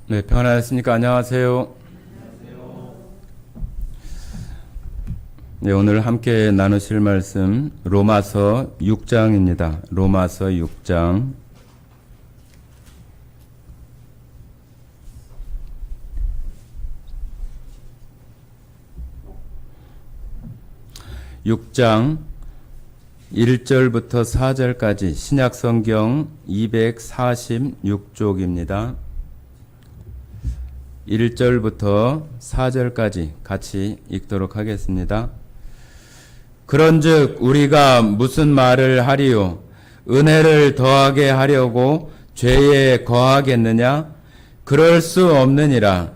네, 평안하셨습니까? 안녕하세요. 네, 오늘 함께 나누실 말씀 로마서 6장입니다. 로마서 6장. (6장) 1절부터 4절까지 신약성경 246쪽입니다. 1절부터 4절까지 같이 읽도록 하겠습니다. 그런즉 우리가 무슨 말을 하리요? 은혜를 더하게 하려고 죄에 거하겠느냐? 그럴 수 없느니라.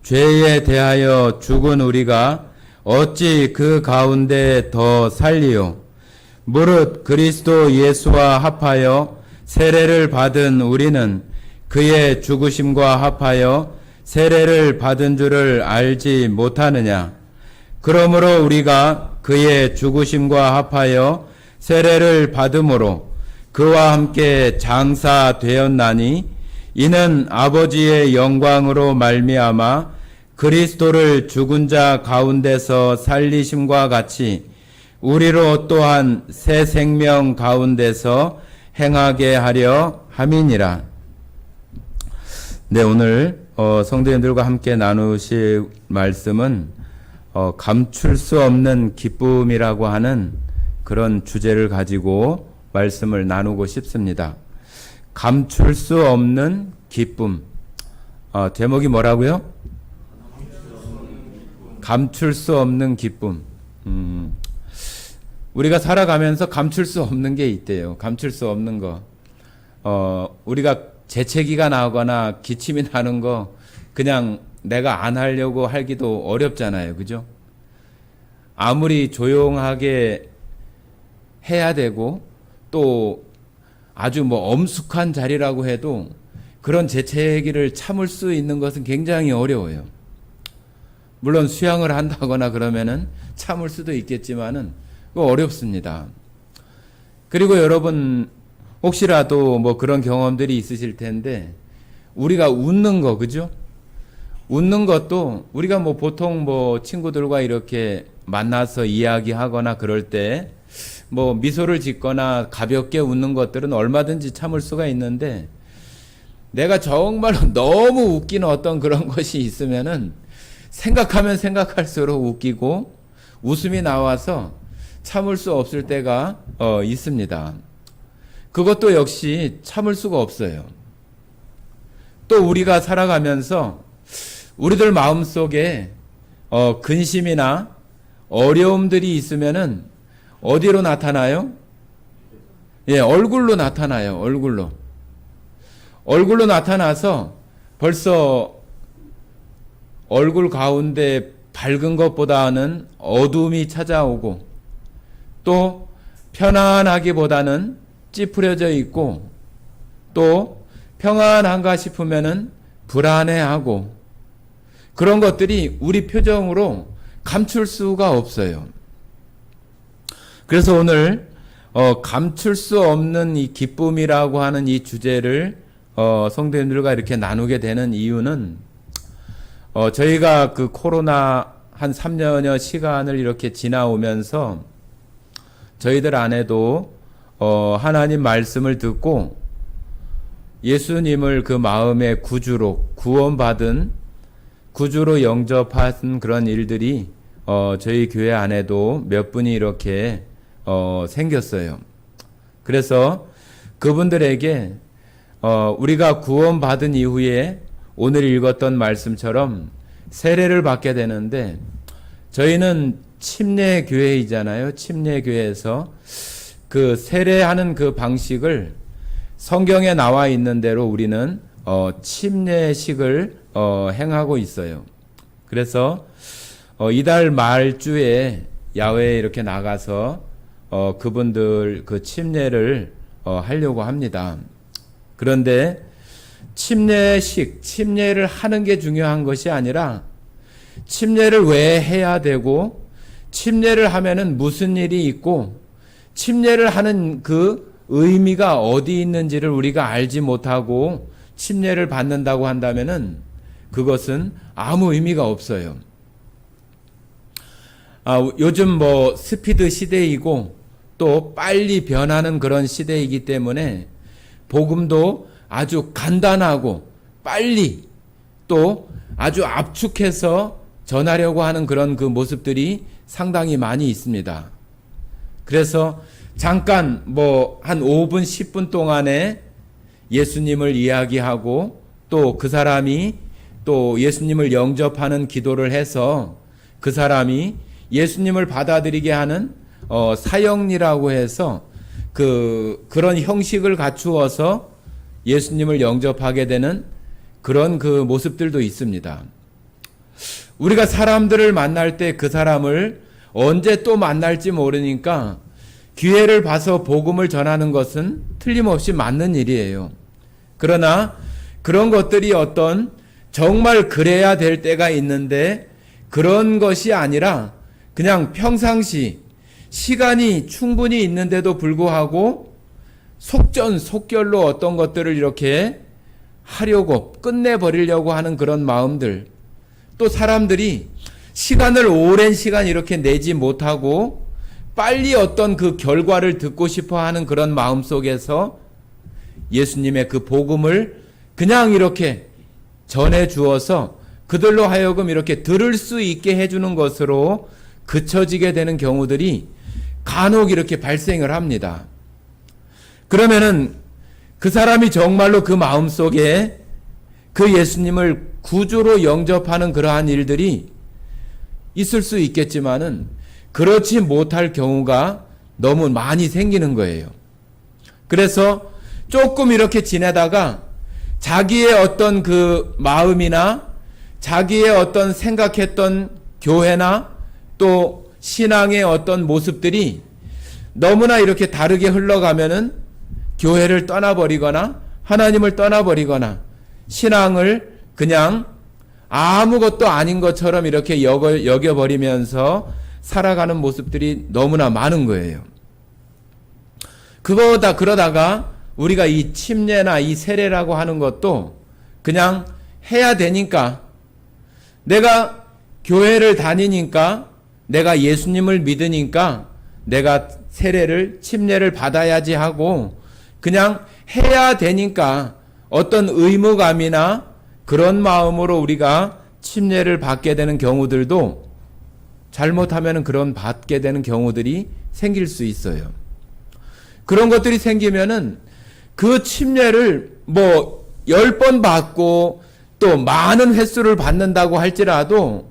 죄에 대하여 죽은 우리가 어찌 그 가운데 더 살리요? 무릇 그리스도 예수와 합하여 세례를 받은 우리는 그의 죽으심과 합하여 세례를 받은 줄을 알지 못하느냐? 그러므로 우리가 그의 죽으심과 합하여 세례를 받음으로 그와 함께 장사되었나니 이는 아버지의 영광으로 말미암아 그리스도를 죽은 자 가운데서 살리심과 같이 우리로 또한 새 생명 가운데서 행하게 하려 함이니라. 네, 오늘 성도님들과 함께 나누실 말씀은 감출 수 없는 기쁨이라고 하는 그런 주제를 가지고 말씀을 나누고 싶습니다. 감출 수 없는 기쁨. 제목이 뭐라고요? 감출 수 없는 기쁨. 우리가 살아가면서 감출 수 없는 게 있대요. 감출 수 없는 거. 우리가 재채기가 나거나 기침이 나는 거 그냥 내가 안 하려고 하기도 어렵잖아요. 그죠? 아무리 조용하게 해야 되고 또 아주 엄숙한 자리라고 해도 그런 재채기를 참을 수 있는 것은 굉장히 어려워요. 물론 수양을 한다거나 그러면은 참을 수도 있겠지만은 그거 어렵습니다. 그리고 여러분 혹시라도 그런 경험들이 있으실 텐데 우리가 웃는 거, 그죠? 웃는 것도 우리가 보통 친구들과 이렇게 만나서 이야기하거나 그럴 때 미소를 짓거나 가볍게 웃는 것들은 얼마든지 참을 수가 있는데 내가 정말로 너무 웃기는 어떤 그런 것이 있으면은 생각하면 생각할수록 웃기고 웃음이 나와서 참을 수 없을 때가 있습니다. 그것도 역시 참을 수가 없어요. 또 우리가 살아가면서 우리들 마음속에 근심이나 어려움들이 있으면은 어디로 나타나요? 예, 얼굴로 나타나요. 얼굴로 나타나서 벌써 얼굴 가운데 밝은 것보다는 어두움이 찾아오고 또 편안하기보다는 찌푸려져 있고 또 평안한가 싶으면은 불안해하고 그런 것들이 우리 표정으로 감출 수가 없어요. 그래서 오늘 감출 수 없는 이 기쁨이라고 하는 이 주제를 성도님들과 이렇게 나누게 되는 이유는 저희가 그 코로나 한 3년여 시간을 이렇게 지나오면서 저희들 안에도 하나님 말씀을 듣고 예수님을 그 마음의 구주로 구원받은 구주로 영접한 그런 일들이 저희 교회 안에도 몇 분이 이렇게 생겼어요. 그래서 그분들에게 우리가 구원받은 이후에 오늘 읽었던 말씀처럼 세례를 받게 되는데 저희는 침례교회이잖아요. 침례교회에서 그 세례하는 그 방식을 성경에 나와 있는 대로 우리는 침례식을 행하고 있어요. 그래서 이달 말주에 야외에 이렇게 나가서 그분들 그 침례를 하려고 합니다. 그런데 침례를 하는 게 중요한 것이 아니라 침례를 왜 해야 되고 침례를 하면은 무슨 일이 있고 침례를 하는 그 의미가 어디 있는지를 우리가 알지 못하고 침례를 받는다고 한다면은 그것은 아무 의미가 없어요. 요즘 뭐 스피드 시대이고 또 빨리 변하는 그런 시대이기 때문에 복음도 아주 간단하고 빨리 또 아주 압축해서 전하려고 하는 그런 그 모습들이 상당히 많이 있습니다. 그래서 잠깐 뭐 한 5분, 10분 동안에 예수님을 이야기하고 또 그 사람이 또 예수님을 영접하는 기도를 해서 그 사람이 예수님을 받아들이게 하는 사형리라고 해서 그런 형식을 갖추어서 예수님을 영접하게 되는 그런 그 모습들도 있습니다. 우리가 사람들을 만날 때 그 사람을 언제 또 만날지 모르니까 기회를 봐서 복음을 전하는 것은 틀림없이 맞는 일이에요. 그러나 그런 것들이 어떤 정말 그래야 될 때가 있는데 그런 것이 아니라 그냥 평상시 시간이 충분히 있는데도 불구하고 속전속결로 어떤 것들을 이렇게 하려고 끝내버리려고 하는 그런 마음들, 또 사람들이 시간을 오랜 시간 이렇게 내지 못하고 빨리 어떤 그 결과를 듣고 싶어 하는 그런 마음 속에서 예수님의 그 복음을 그냥 이렇게 전해 주어서 그들로 하여금 이렇게 들을 수 있게 해주는 것으로 그쳐지게 되는 경우들이 간혹 이렇게 발생을 합니다. 그러면은 그 사람이 정말로 그 마음 속에 그 예수님을 구주로 영접하는 그러한 일들이 있을 수 있겠지만은 그렇지 못할 경우가 너무 많이 생기는 거예요. 그래서 조금 이렇게 지내다가 자기의 어떤 그 마음이나 자기의 어떤 생각했던 교회나 또 신앙의 어떤 모습들이 너무나 이렇게 다르게 흘러가면은 교회를 떠나버리거나 하나님을 떠나버리거나 신앙을 그냥 아무것도 아닌 것처럼 이렇게 여겨버리면서 살아가는 모습들이 너무나 많은 거예요. 그러다가 우리가 이 침례나 이 세례라고 하는 것도 그냥 해야 되니까, 내가 교회를 다니니까, 내가 예수님을 믿으니까 내가 세례를, 침례를 받아야지 하고 그냥 해야 되니까 어떤 의무감이나 그런 마음으로 우리가 침례를 받게 되는 경우들도 잘못하면 그런 받게 되는 경우들이 생길 수 있어요. 그런 것들이 생기면은 그 침례를 뭐 10번 받고 또 많은 횟수를 받는다고 할지라도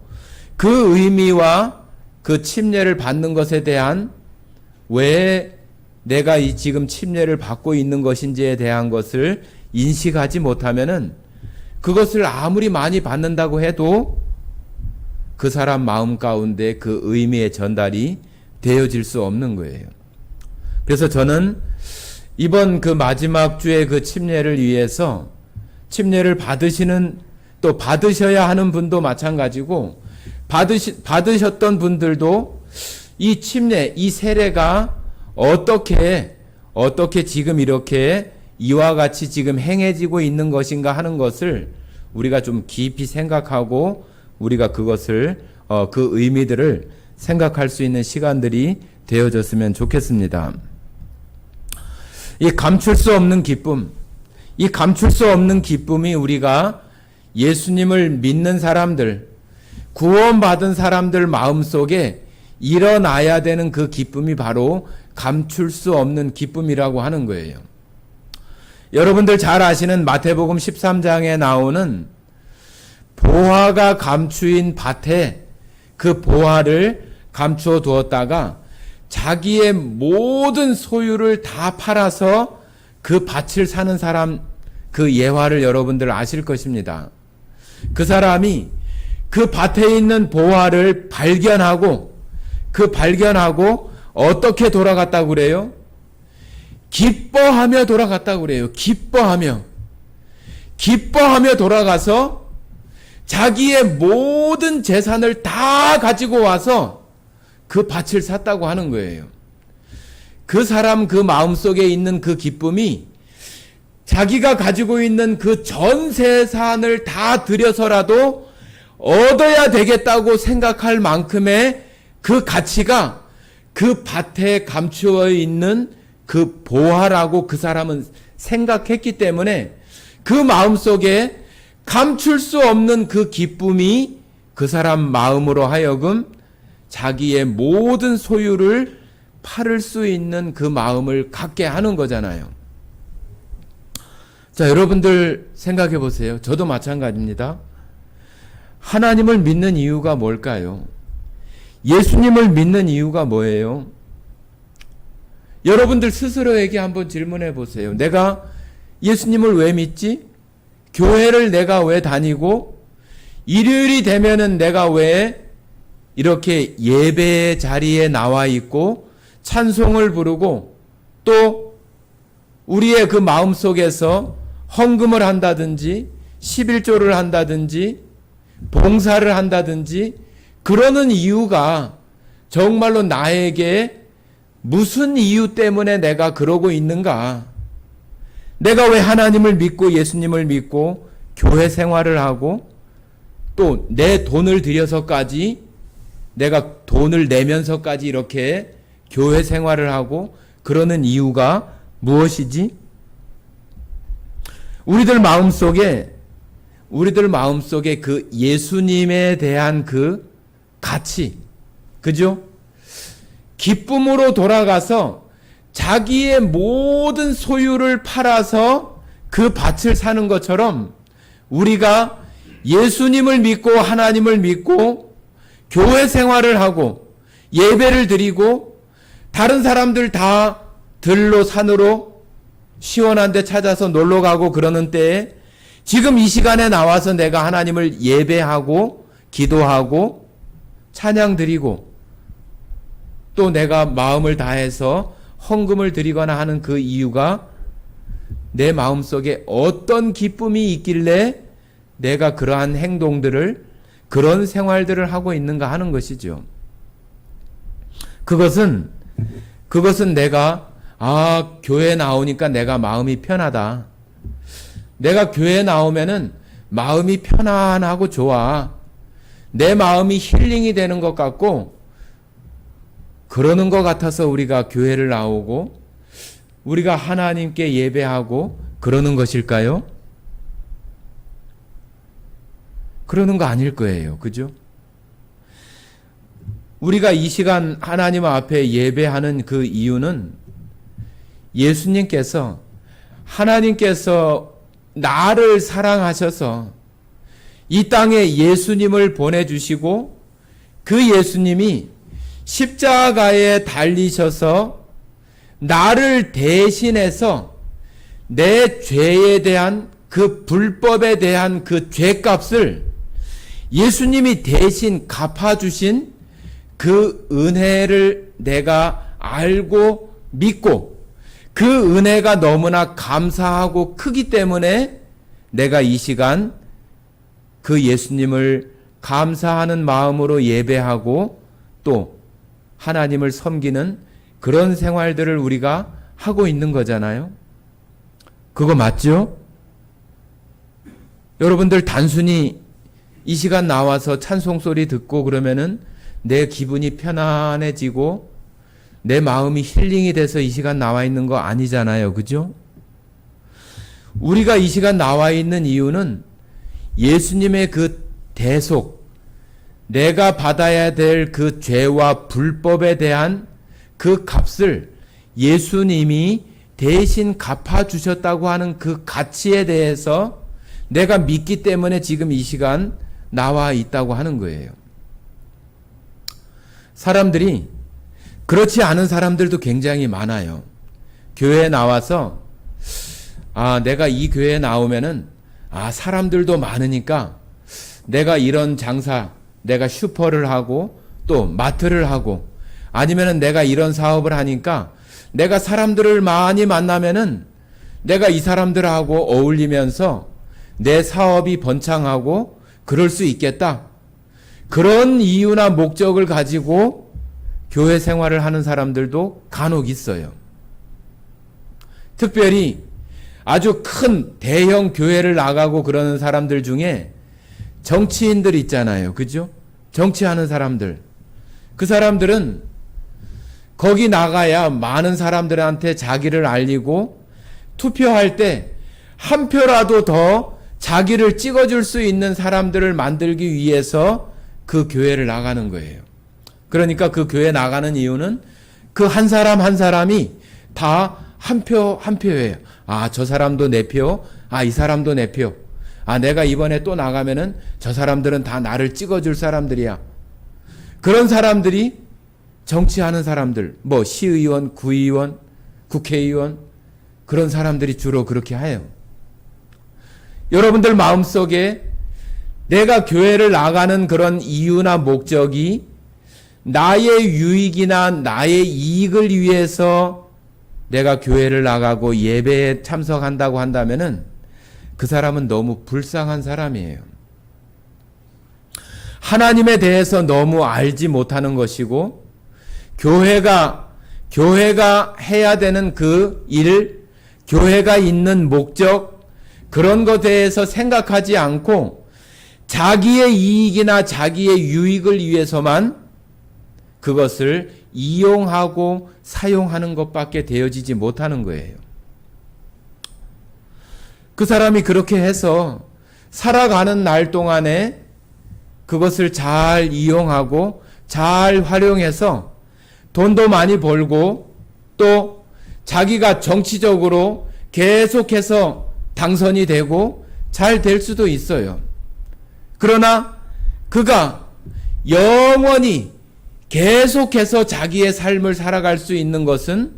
그 의미와 그 침례를 받는 것에 대한 왜 내가 이 지금 침례를 받고 있는 것인지에 대한 것을 인식하지 못하면은 그것을 아무리 많이 받는다고 해도 그 사람 마음 가운데 그 의미의 전달이 되어질 수 없는 거예요. 그래서 저는 이번 그 마지막 주의 그 침례를 위해서 침례를 받으시는, 또 받으셔야 하는 분도 마찬가지고 받으셨던 분들도 이 침례, 이 세례가 어떻게 지금 이렇게 이와 같이 지금 행해지고 있는 것인가 하는 것을 우리가 좀 깊이 생각하고 우리가 그것을 그 의미들을 생각할 수 있는 시간들이 되어졌으면 좋겠습니다. 이 감출 수 없는 기쁨, 이 감출 수 없는 기쁨이 우리가 예수님을 믿는 사람들, 구원받은 사람들 마음속에 일어나야 되는 그 기쁨이 바로 감출 수 없는 기쁨이라고 하는 거예요. 여러분들 잘 아시는 마태복음 13장에 나오는 보화가 감추인 밭에 그 보화를 감추어 두었다가 자기의 모든 소유를 다 팔아서 그 밭을 사는 사람, 그 예화를 여러분들 아실 것입니다. 그 사람이 그 밭에 있는 보화를 발견하고 어떻게 돌아갔다고 그래요? 기뻐하며 돌아갔다고 그래요. 기뻐하며 돌아가서 자기의 모든 재산을 다 가지고 와서 그 밭을 샀다고 하는 거예요. 그 사람 그 마음속에 있는 그 기쁨이 자기가 가지고 있는 그 전 재산을 다 들여서라도 얻어야 되겠다고 생각할 만큼의 그 가치가 그 밭에 감추어 있는 그 보화라고 그 사람은 생각했기 때문에 그 마음속에 감출 수 없는 그 기쁨이 그 사람 마음으로 하여금 자기의 모든 소유를 팔을 수 있는 그 마음을 갖게 하는 거잖아요. 자, 여러분들 생각해 보세요. 저도 마찬가지입니다. 하나님을 믿는 이유가 뭘까요? 예수님을 믿는 이유가 뭐예요? 여러분들 스스로에게 한번 질문해 보세요. 내가 예수님을 왜 믿지? 교회를 내가 왜 다니고 일요일이 되면은 내가 왜 이렇게 예배의 자리에 나와 있고 찬송을 부르고 또 우리의 그 마음속에서 헌금을 한다든지 11조를 한다든지 봉사를 한다든지 그러는 이유가 정말로 나에게 무슨 이유 때문에 내가 그러고 있는가? 내가 왜 하나님을 믿고 예수님을 믿고 교회 생활을 하고 또 내 돈을 들여서까지 내가 돈을 내면서까지 이렇게 교회 생활을 하고 그러는 이유가 무엇이지? 우리들 마음속에 그 예수님에 대한 그 가치, 그죠? 기쁨으로 돌아가서 자기의 모든 소유를 팔아서 그 밭을 사는 것처럼 우리가 예수님을 믿고 하나님을 믿고 교회 생활을 하고 예배를 드리고 다른 사람들 다 들로 산으로 시원한 데 찾아서 놀러 가고 그러는 때에 지금 이 시간에 나와서 내가 하나님을 예배하고 기도하고 찬양 드리고 또 내가 마음을 다해서 헌금을 드리거나 하는 그 이유가 내 마음속에 어떤 기쁨이 있길래 내가 그러한 행동들을 그런 생활들을 하고 있는가 하는 것이죠. 그것은 내가 교회 나오니까 내가 마음이 편하다. 내가 교회 나오면은 마음이 편안하고 좋아. 내 마음이 힐링이 되는 것 같고 그러는 것 같아서 우리가 교회를 나오고 우리가 하나님께 예배하고 그러는 것일까요? 그러는 거 아닐 거예요. 그죠? 우리가 이 시간 하나님 앞에 예배하는 그 이유는 하나님께서 나를 사랑하셔서 이 땅에 예수님을 보내주시고 그 예수님이 십자가에 달리셔서 나를 대신해서 내 죄에 대한 그 불법에 대한 그 죄값을 예수님이 대신 갚아주신 그 은혜를 내가 알고 믿고 그 은혜가 너무나 감사하고 크기 때문에 내가 이 시간 그 예수님을 감사하는 마음으로 예배하고 또 하나님을 섬기는 그런 생활들을 우리가 하고 있는 거잖아요. 그거 맞죠? 여러분들 단순히 이 시간 나와서 찬송 소리 듣고 그러면은 내 기분이 편안해지고 내 마음이 힐링이 돼서 이 시간 나와 있는 거 아니잖아요. 그죠? 우리가 이 시간 나와 있는 이유는 예수님의 그 대속, 내가 받아야 될 그 죄와 불법에 대한 그 값을 예수님이 대신 갚아주셨다고 하는 그 가치에 대해서 내가 믿기 때문에 지금 이 시간 나와 있다고 하는 거예요. 사람들이 그렇지 않은 사람들도 굉장히 많아요. 교회에 나와서 내가 이 교회에 나오면은 사람들도 많으니까 내가 이런 장사, 내가 슈퍼를 하고 또 마트를 하고 아니면은 내가 이런 사업을 하니까 내가 사람들을 많이 만나면은 내가 이 사람들하고 어울리면서 내 사업이 번창하고 그럴 수 있겠다. 그런 이유나 목적을 가지고 교회 생활을 하는 사람들도 간혹 있어요. 특별히 아주 큰 대형 교회를 나가고 그러는 사람들 중에 정치인들 있잖아요. 그죠? 정치하는 사람들. 그 사람들은 거기 나가야 많은 사람들한테 자기를 알리고 투표할 때 한 표라도 더 자기를 찍어줄 수 있는 사람들을 만들기 위해서 그 교회를 나가는 거예요. 그러니까 그 교회 나가는 이유는 그 한 사람 한 사람이 다 한 표 한 표예요. 아, 저 사람도 내 표. 아, 이 사람도 내 표. 아, 내가 이번에 또 나가면은 저 사람들은 다 나를 찍어줄 사람들이야. 그런 사람들이 정치하는 사람들, 뭐 시의원, 구의원, 국회의원, 그런 사람들이 주로 그렇게 해요. 여러분들 마음속에 내가 교회를 나가는 그런 이유나 목적이 나의 유익이나 나의 이익을 위해서 내가 교회를 나가고 예배에 참석한다고 한다면은 그 사람은 너무 불쌍한 사람이에요. 하나님에 대해서 너무 알지 못하는 것이고, 교회가 해야 되는 그 일, 교회가 있는 목적, 그런 것에 대해서 생각하지 않고 자기의 이익이나 자기의 유익을 위해서만 그것을 이용하고 사용하는 것밖에 되어지지 못하는 거예요. 그 사람이 그렇게 해서 살아가는 날 동안에 그것을 잘 이용하고 잘 활용해서 돈도 많이 벌고 또 자기가 정치적으로 계속해서 당선이 되고 잘 될 수도 있어요. 그러나 그가 영원히 계속해서 자기의 삶을 살아갈 수 있는 것은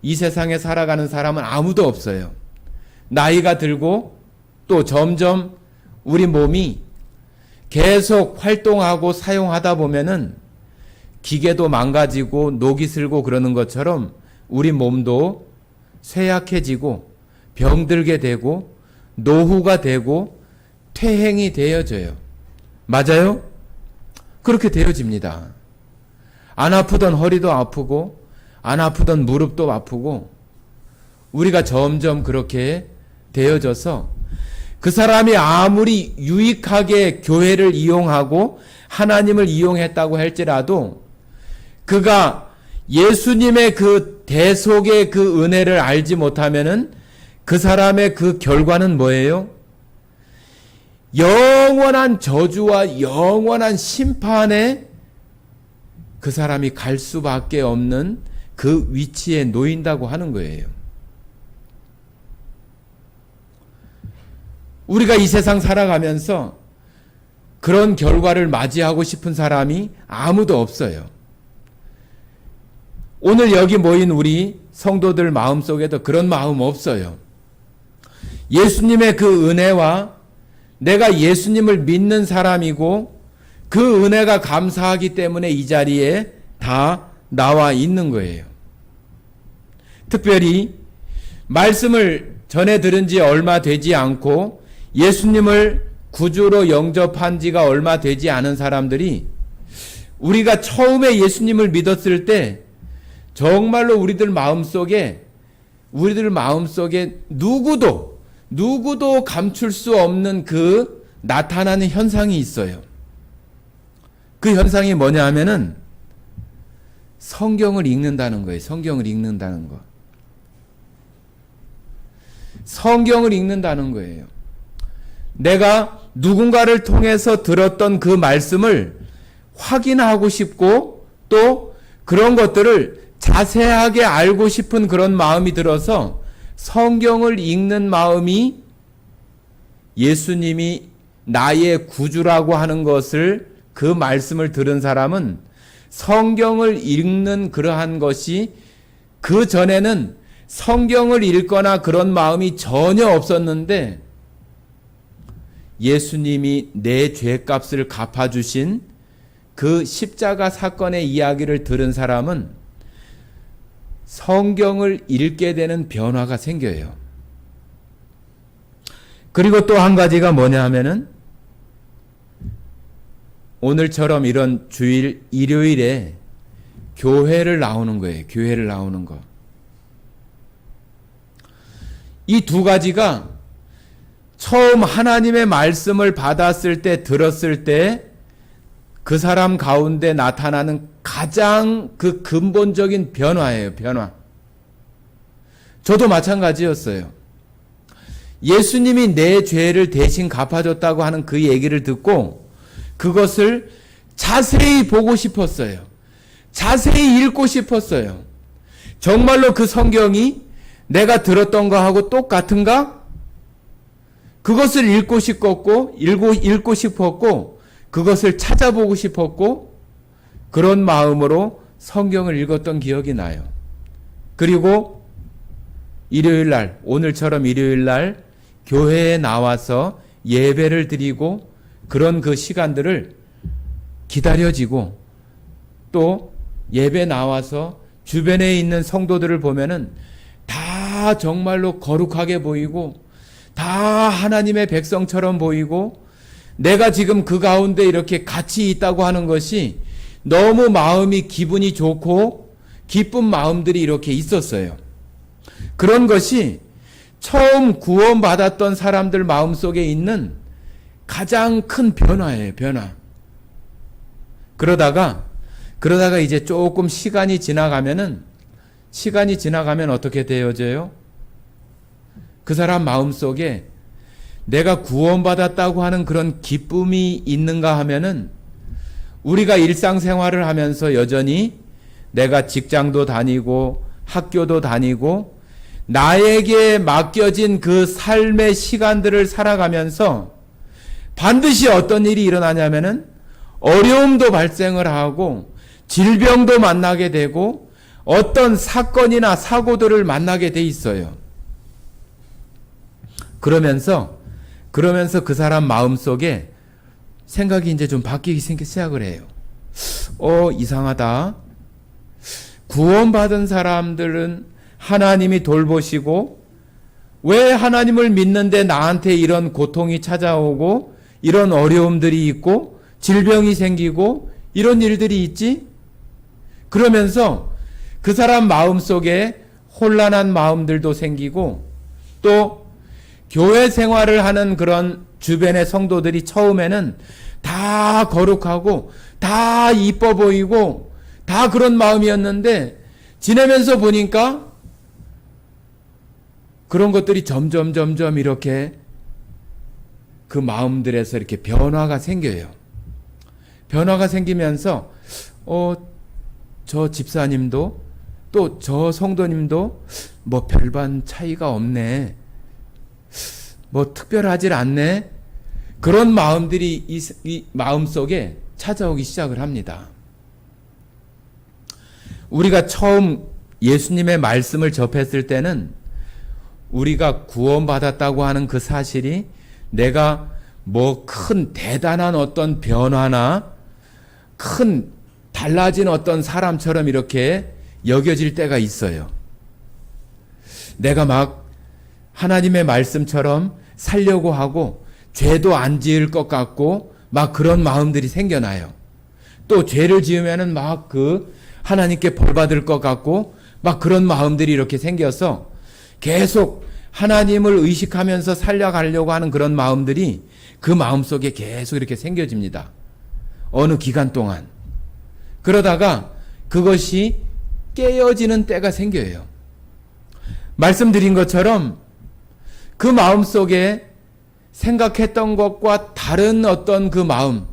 이 세상에 살아가는 사람은 아무도 없어요. 나이가 들고 또 점점 우리 몸이 계속 활동하고 사용하다 보면은 기계도 망가지고 녹이 슬고 그러는 것처럼 우리 몸도 쇠약해지고 병들게 되고 노후가 되고 퇴행이 되어져요. 맞아요? 그렇게 되어집니다. 안 아프던 허리도 아프고 안 아프던 무릎도 아프고 우리가 점점 그렇게 되어져서 그 사람이 아무리 유익하게 교회를 이용하고 하나님을 이용했다고 할지라도 그가 예수님의 그 대속의 그 은혜를 알지 못하면은 그 사람의 그 결과는 뭐예요? 영원한 저주와 영원한 심판에 그 사람이 갈 수밖에 없는 그 위치에 놓인다고 하는 거예요. 우리가 이 세상 살아가면서 그런 결과를 맞이하고 싶은 사람이 아무도 없어요. 오늘 여기 모인 우리 성도들 마음속에도 그런 마음 없어요. 예수님의 그 은혜와 내가 예수님을 믿는 사람이고 그 은혜가 감사하기 때문에 이 자리에 다 나와 있는 거예요. 특별히 말씀을 전해 들은 지 얼마 되지 않고 예수님을 구주로 영접한 지가 얼마 되지 않은 사람들이 우리가 처음에 예수님을 믿었을 때 정말로 우리들 마음속에 누구도 감출 수 없는 그 나타나는 현상이 있어요. 그 현상이 뭐냐 하면은 성경을 읽는다는 거예요. 성경을 읽는다는 거. 성경을 읽는다는 거예요. 내가 누군가를 통해서 들었던 그 말씀을 확인하고 싶고 또 그런 것들을 자세하게 알고 싶은 그런 마음이 들어서 성경을 읽는 마음이 예수님이 나의 구주라고 하는 것을 그 말씀을 들은 사람은 성경을 읽는 그러한 것이 그 전에는 성경을 읽거나 그런 마음이 전혀 없었는데 예수님이 내 죄값을 갚아주신 그 십자가 사건의 이야기를 들은 사람은 성경을 읽게 되는 변화가 생겨요. 그리고 또 한 가지가 뭐냐 하면은 오늘처럼 이런 주일 일요일에 교회를 나오는 거예요. 교회를 나오는 거. 이 두 가지가 처음 하나님의 말씀을 받았을 때, 들었을 때 그 사람 가운데 나타나는 가장 그 근본적인 변화예요, 변화. 저도 마찬가지였어요. 예수님이 내 죄를 대신 갚아줬다고 하는 그 얘기를 듣고 그것을 자세히 보고 싶었어요. 자세히 읽고 싶었어요. 정말로 그 성경이 내가 들었던 거하고 똑같은가? 그것을 읽고 싶었고, 그것을 찾아보고 싶었고, 그런 마음으로 성경을 읽었던 기억이 나요. 그리고 일요일 날, 오늘처럼 일요일 날 교회에 나와서 예배를 드리고 그런 그 시간들을 기다려지고 또 예배 나와서 주변에 있는 성도들을 보면은 다 정말로 거룩하게 보이고 다 하나님의 백성처럼 보이고 내가 지금 그 가운데 이렇게 같이 있다고 하는 것이 너무 마음이 기분이 좋고 기쁜 마음들이 이렇게 있었어요. 그런 것이 처음 구원받았던 사람들 마음속에 있는 가장 큰 변화예요, 변화. 그러다가 이제 조금 시간이 지나가면 어떻게 되어져요? 그 사람 마음속에 내가 구원받았다고 하는 그런 기쁨이 있는가 하면은 우리가 일상생활을 하면서 여전히 내가 직장도 다니고 학교도 다니고 나에게 맡겨진 그 삶의 시간들을 살아가면서 반드시 어떤 일이 일어나냐면은 어려움도 발생을 하고 질병도 만나게 되고 어떤 사건이나 사고들을 만나게 돼 있어요. 그러면서 그 사람 마음속에 생각이 이제 좀 바뀌기 시작을 해요. 이상하다. 구원받은 사람들은 하나님이 돌보시고 왜 하나님을 믿는데 나한테 이런 고통이 찾아오고 이런 어려움들이 있고 질병이 생기고 이런 일들이 있지? 그러면서 그 사람 마음속에 혼란한 마음들도 생기고 또 교회 생활을 하는 그런 주변의 성도들이 처음에는 다 거룩하고 다 이뻐 보이고 다 그런 마음이었는데 지내면서 보니까 그런 것들이 점점 이렇게 그 마음들에서 이렇게 변화가 생겨요. 변화가 생기면서 저 집사님도 또 저 성도님도 뭐 별반 차이가 없네. 뭐 특별하질 않네. 그런 마음들이 이 마음속에 찾아오기 시작을 합니다. 우리가 처음 예수님의 말씀을 접했을 때는 우리가 구원받았다고 하는 그 사실이 내가 뭐 큰 대단한 어떤 변화나 큰 달라진 어떤 사람처럼 이렇게 여겨질 때가 있어요. 내가 막 하나님의 말씀처럼 살려고 하고 죄도 안 지을 것 같고 막 그런 마음들이 생겨나요. 또 죄를 지으면은 막 하나님께 벌 받을 것 같고 막 그런 마음들이 이렇게 생겨서 계속 하나님을 의식하면서 살려가려고 하는 그런 마음들이 그 마음속에 계속 이렇게 생겨집니다. 어느 기간 동안. 그러다가 그것이 깨어지는 때가 생겨요. 말씀드린 것처럼 그 마음속에 생각했던 것과 다른 어떤 그 마음,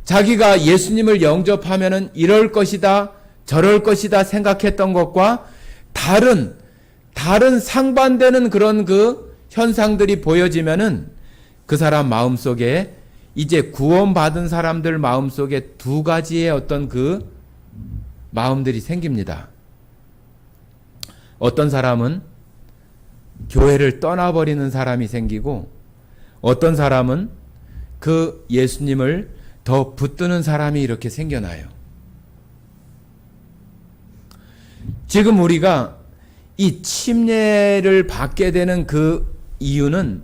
자기가 예수님을 영접하면은 이럴 것이다, 저럴 것이다 생각했던 것과 다른 상반되는 그런 그 현상들이 보여지면은 그 사람 마음속에 이제 구원받은 사람들 마음속에 두 가지의 어떤 그 마음들이 생깁니다. 어떤 사람은 교회를 떠나버리는 사람이 생기고 어떤 사람은 그 예수님을 더 붙드는 사람이 이렇게 생겨나요. 지금 우리가 이 침례를 받게 되는 그 이유는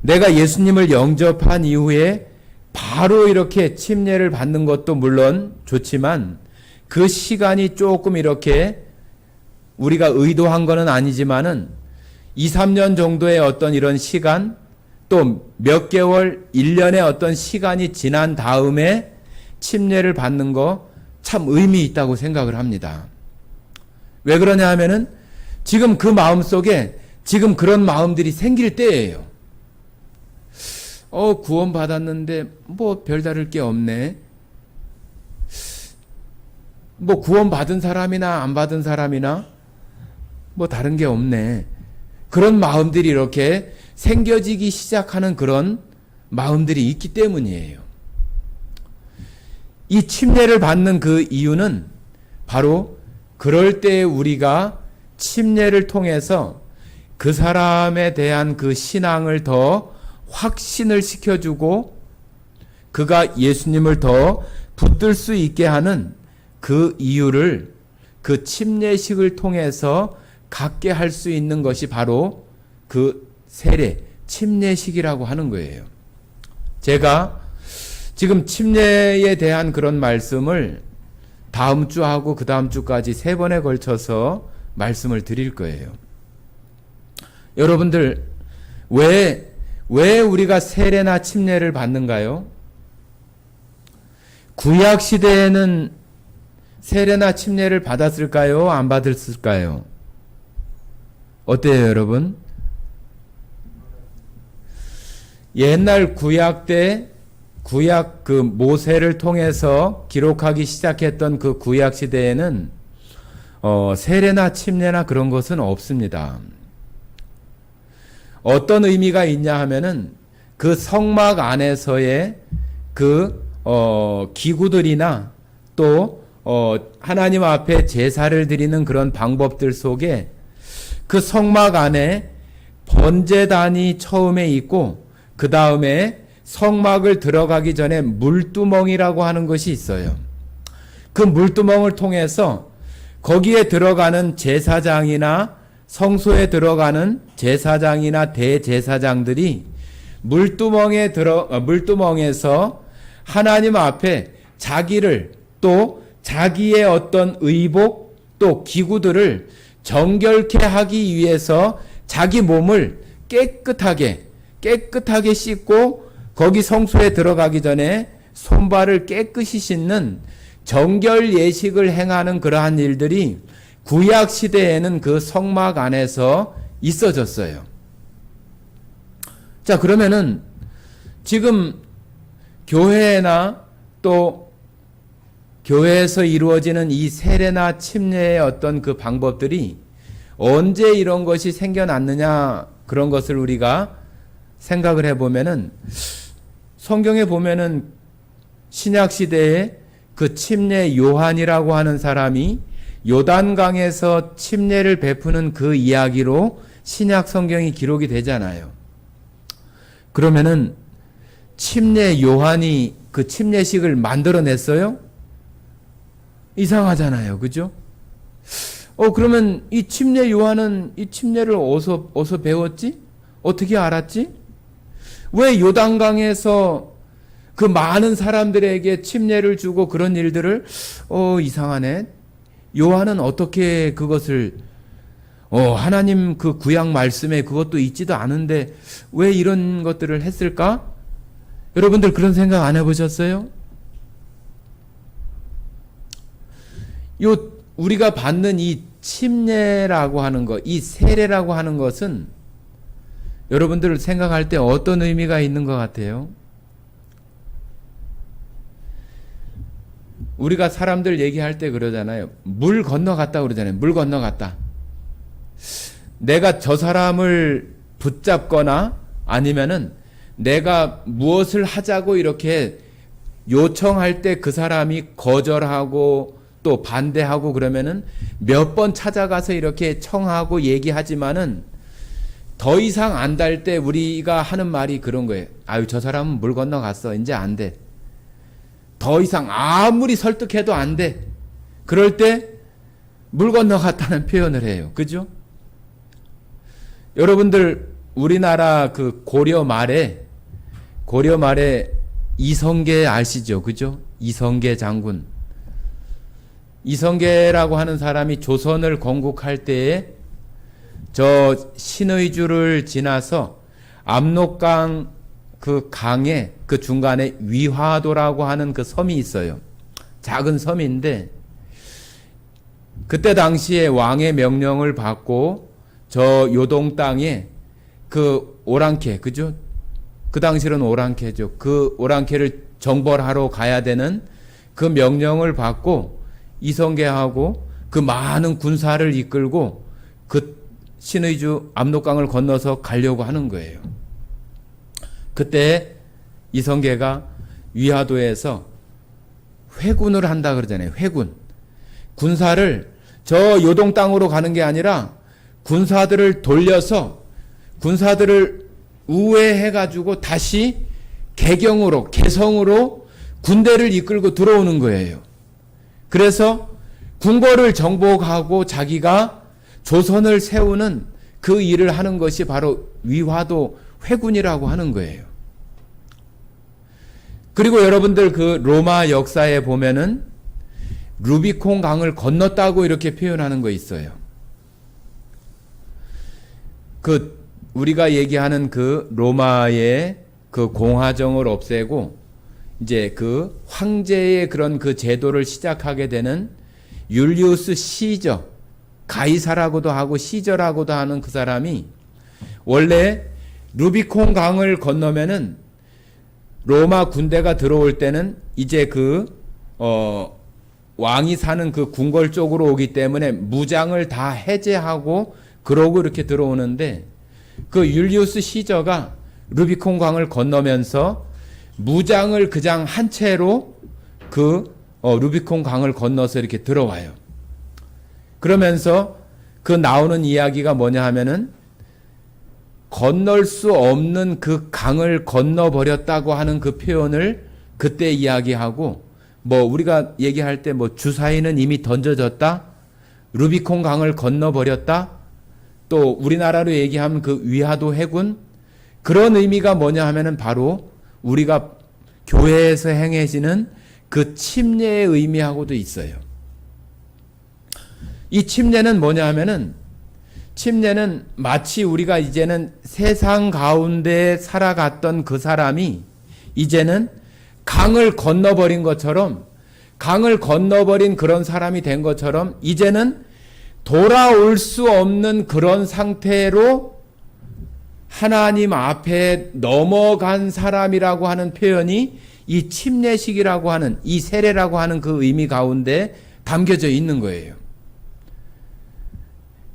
내가 예수님을 영접한 이후에 바로 이렇게 침례를 받는 것도 물론 좋지만 그 시간이 조금 이렇게 우리가 의도한 거는 아니지만은 2, 3년 정도의 어떤 이런 시간, 또 몇 개월, 1년의 어떤 시간이 지난 다음에 침례를 받는 거 참 의미 있다고 생각을 합니다. 왜 그러냐 하면은 지금 그 마음 속에 지금 그런 마음들이 생길 때예요. 구원 받았는데 뭐 별다를 게 없네. 뭐 구원 받은 사람이나 안 받은 사람이나 뭐 다른 게 없네. 그런 마음들이 이렇게 생겨지기 시작하는 그런 마음들이 있기 때문이에요. 이 침례를 받는 그 이유는 바로 그럴 때 우리가 침례를 통해서 그 사람에 대한 그 신앙을 더 확신을 시켜주고 그가 예수님을 더 붙들 수 있게 하는 그 이유를 그 침례식을 통해서 갖게 할 수 있는 것이 바로 그 세례, 침례식이라고 하는 거예요. 제가 지금 침례에 대한 그런 말씀을 다음 주하고 그 다음 주까지 3번에 걸쳐서 말씀을 드릴 거예요. 여러분들, 왜 우리가 세례나 침례를 받는가요? 구약 시대에는 세례나 침례를 받았을까요? 안 받았을까요? 어때요, 여러분? 옛날 구약 때 구약 그 모세를 통해서 기록하기 시작했던 그 구약 시대에는 세례나 침례나 그런 것은 없습니다. 어떤 의미가 있냐 하면은 그 성막 안에서의 그 기구들이나 또 하나님 앞에 제사를 드리는 그런 방법들 속에 그 성막 안에 번제단이 처음에 있고 그 다음에 성막을 들어가기 전에 물두멍이라고 하는 것이 있어요. 그 물두멍을 통해서 거기에 들어가는 제사장이나 성소에 들어가는 제사장이나 대제사장들이 물두멍에서 하나님 앞에 자기를 또 자기의 어떤 의복 또 기구들을 정결케 하기 위해서 자기 몸을 깨끗하게 씻고 거기 성소에 들어가기 전에 손발을 깨끗이 씻는 정결 예식을 행하는 그러한 일들이 구약 시대에는 그 성막 안에서 있어졌어요. 자, 그러면은 지금 교회나 또 교회에서 이루어지는 이 세례나 침례의 어떤 그 방법들이 언제 이런 것이 생겨났느냐 그런 것을 우리가 생각을 해보면은 성경에 보면은 신약 시대에 그 침례 요한이라고 하는 사람이 요단강에서 침례를 베푸는 그 이야기로 신약 성경이 기록이 되잖아요. 그러면은 침례 요한이 그 침례식을 만들어냈어요? 이상하잖아요. 그죠? 그러면 이 침례 요한은 이 침례를 어디서 배웠지? 어떻게 알았지? 왜 요단강에서 그 많은 사람들에게 침례를 주고 그런 일들을 이상하네. 요한은 어떻게 그것을 하나님 그 구약 말씀에 그것도 있지도 않은데 왜 이런 것들을 했을까? 여러분들 그런 생각 안 해보셨어요? 우리가 받는 이 침례라고 하는 것, 이 세례라고 하는 것은 여러분들 생각할 때 어떤 의미가 있는 것 같아요? 우리가 사람들 얘기할 때 그러잖아요. 물 건너갔다 그러잖아요. 물 건너갔다. 내가 저 사람을 붙잡거나 아니면은 내가 무엇을 하자고 이렇게 요청할 때 그 사람이 거절하고 또 반대하고 그러면은 몇 번 찾아가서 이렇게 청하고 얘기하지만은 더 이상 안 달 때 우리가 하는 말이 그런 거예요. 아유, 저 사람은 물 건너갔어. 이제 안 돼. 더 이상 아무리 설득해도 안 돼. 그럴 때 물 건너갔다는 표현을 해요. 그죠? 여러분들 우리나라 그 고려 말에 이성계 아시죠? 그죠? 이성계 장군. 이성계라고 하는 사람이 조선을 건국할 때에 저 신의주를 지나서 압록강 그 강의 그 중간에 위화도라고 하는 그 섬이 있어요. 작은 섬인데 그때 당시에 왕의 명령을 받고 저 요동 땅에 그 오랑캐, 그죠? 그 당시로는 오랑캐죠. 그 오랑캐를 정벌하러 가야 되는 그 명령을 받고 이성계하고 그 많은 군사를 이끌고 그 신의주 압록강을 건너서 가려고 하는 거예요. 그때 이성계가 위화도에서 회군을 한다 그러잖아요. 회군. 군사를 저 요동 땅으로 가는 게 아니라 군사들을 돌려서 군사들을 우회해가지고 다시 개경으로, 개성으로 군대를 이끌고 들어오는 거예요. 그래서 궁궐을 정복하고 자기가 조선을 세우는 그 일을 하는 것이 바로 위화도 회군이라고 하는 거예요. 그리고 여러분들 그 로마 역사에 보면은 루비콘 강을 건넜다고 이렇게 표현하는 거 있어요. 그 우리가 얘기하는 그 로마의 그 공화정을 없애고 이제 그 황제의 그런 그 제도를 시작하게 되는 율리우스 시저, 가이사라고도 하고 시저라고도 하는 그 사람이 원래 루비콘 강을 건너면은 로마 군대가 들어올 때는 이제 왕이 사는 그 궁궐 쪽으로 오기 때문에 무장을 다 해제하고 그러고 이렇게 들어오는데 그 율리우스 시저가 루비콘 강을 건너면서 무장을 그냥 한 채로 루비콘 강을 건너서 이렇게 들어와요. 그러면서 그 나오는 이야기가 뭐냐 하면은 건널 수 없는 그 강을 건너버렸다고 하는 그 표현을 그때 이야기하고 뭐 우리가 얘기할 때 뭐 주사위는 이미 던져졌다, 루비콘 강을 건너버렸다, 또 우리나라로 얘기하면 그 위화도 해군, 그런 의미가 뭐냐 하면은 바로 우리가 교회에서 행해지는 그 침례의 의미하고도 있어요. 이 침례는 뭐냐 하면은 침례는 마치 우리가 이제는 세상 가운데 살아갔던 그 사람이 이제는 강을 건너버린 것처럼, 강을 건너버린 그런 사람이 된 것처럼 이제는 돌아올 수 없는 그런 상태로 하나님 앞에 넘어간 사람이라고 하는 표현이 이 침례식이라고 하는, 이 세례라고 하는 그 의미 가운데 담겨져 있는 거예요.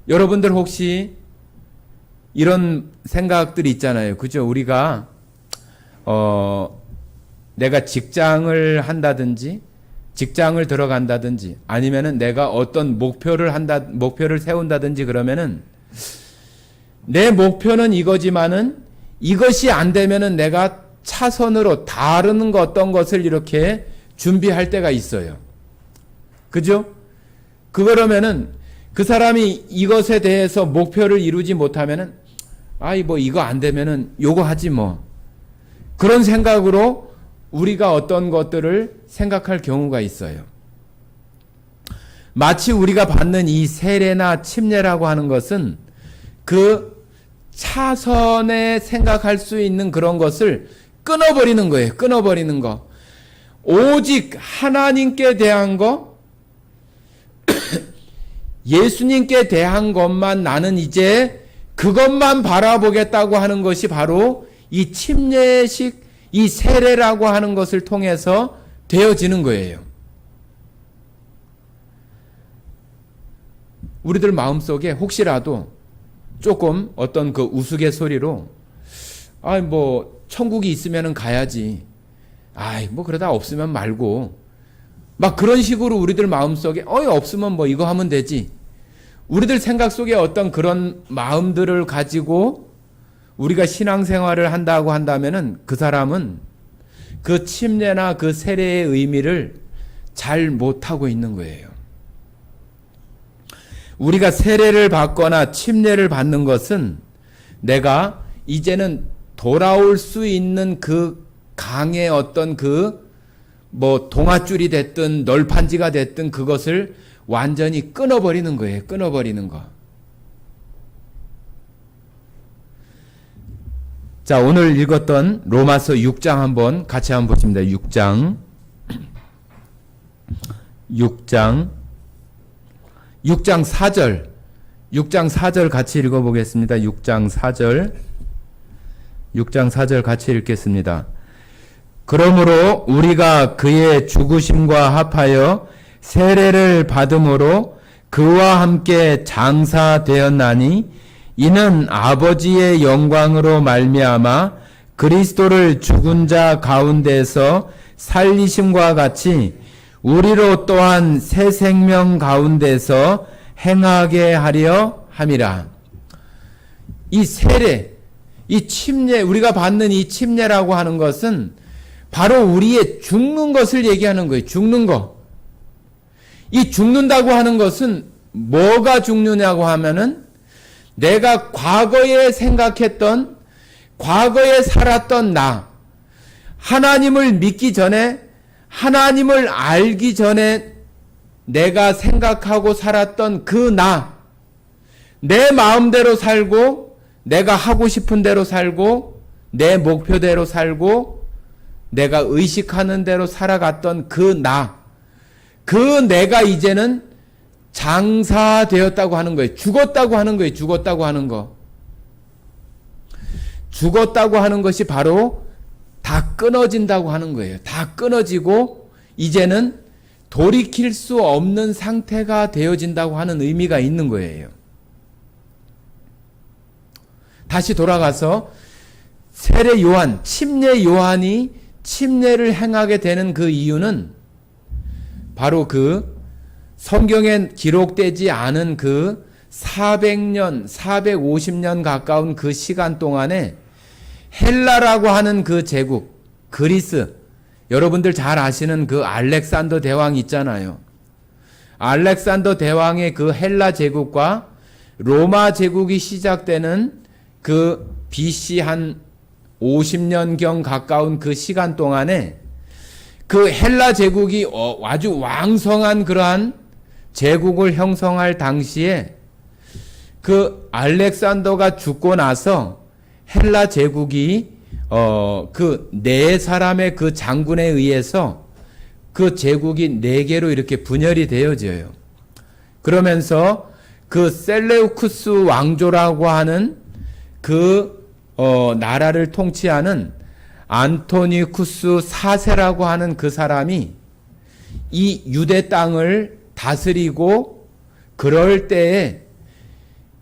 여러분들 혹시 이런 생각들이 있잖아요. 그죠? 우리가 내가 직장을 한다든지 직장을 들어간다든지 아니면은 내가 어떤 목표를 세운다든지 그러면은 내 목표는 이거지만은 이것이 안 되면은 내가 차선으로 다른 어떤 것을 이렇게 준비할 때가 있어요. 그죠? 그러면은 그 사람이 이것에 대해서 목표를 이루지 못하면은 뭐 이거 안 되면은 요거 하지 뭐. 그런 생각으로 우리가 어떤 것들을 생각할 경우가 있어요. 마치 우리가 받는 이 세례나 침례라고 하는 것은 그 차선에 생각할 수 있는 그런 것을 끊어버리는 거예요. 끊어버리는 거. 오직 하나님께 대한 거, 예수님께 대한 것만 나는 이제 그것만 바라보겠다고 하는 것이 바로 이 침례식, 이 세례라고 하는 것을 통해서 되어지는 거예요. 우리들 마음속에 혹시라도 조금 어떤 그 우스갯소리로 뭐 천국이 있으면은 가야지, 뭐 그러다 없으면 말고, 막 그런 식으로 우리들 마음속에 없으면 뭐 이거 하면 되지, 우리들 생각 속에 어떤 그런 마음들을 가지고 우리가 신앙생활을 한다고 한다면은 그 사람은 그 침례나 그 세례의 의미를 잘 못하고 있는 거예요. 우리가 세례를 받거나 침례를 받는 것은 내가 이제는 돌아올 수 있는 그 강의 어떤 뭐 동아줄이 됐든 널판지가 됐든 그것을 완전히 끊어버리는 거예요. 끊어버리는 거. 자, 오늘 읽었던 로마서 6장 한번 같이 한번 보십니다. 6장 4절 6장 4절 같이 읽어보겠습니다. 6장 4절 같이 읽겠습니다. 그러므로 우리가 그의 죽으심과 합하여 세례를 받음으로 그와 함께 장사되었나니 이는 아버지의 영광으로 말미암아 그리스도를 죽은 자 가운데서 살리심과 같이 우리로 또한 새 생명 가운데서 행하게 하려 함이라. 이 세례, 이 침례, 우리가 받는 이 침례라고 하는 것은 바로 우리의 죽는 것을 얘기하는 거예요. 죽는 거. 이 죽는다고 하는 것은 뭐가 죽느냐고 하면은 내가 과거에 생각했던, 과거에 살았던 나, 하나님을 믿기 전에, 하나님을 알기 전에 내가 생각하고 살았던 그 나, 내 마음대로 살고, 내가 하고 싶은 대로 살고, 내 목표대로 살고, 내가 의식하는 대로 살아갔던 그 나, 그 내가 이제는 장사되었다고 하는 거예요. 죽었다고 하는 거예요. 죽었다고 하는 거. 죽었다고 하는 것이 바로 다 끊어진다고 하는 거예요. 다 끊어지고 이제는 돌이킬 수 없는 상태가 되어진다고 하는 의미가 있는 거예요. 다시 돌아가서 세례 요한, 침례 요한이 침례를 행하게 되는 그 이유는 바로 그 성경에 기록되지 않은 그 400년, 450년 가까운 그 시간 동안에 헬라라고 하는 그 제국, 그리스, 여러분들 잘 아시는 그 알렉산더 대왕 있잖아요. 알렉산더 대왕의 그 헬라 제국과 로마 제국이 시작되는 그 BC 한 50년경 가까운 그 시간 동안에 그 헬라 제국이 아주 왕성한 그러한 제국을 형성할 당시에 그 알렉산더가 죽고 나서 헬라 제국이 그 네 사람의 그 장군에 의해서 그 제국이 네 개로 이렇게 분열이 되어져요. 그러면서 그 셀레우쿠스 왕조라고 하는 그 나라를 통치하는 안토니쿠스 4세라고 하는 그 사람이 이 유대 땅을 다스리고 그럴 때에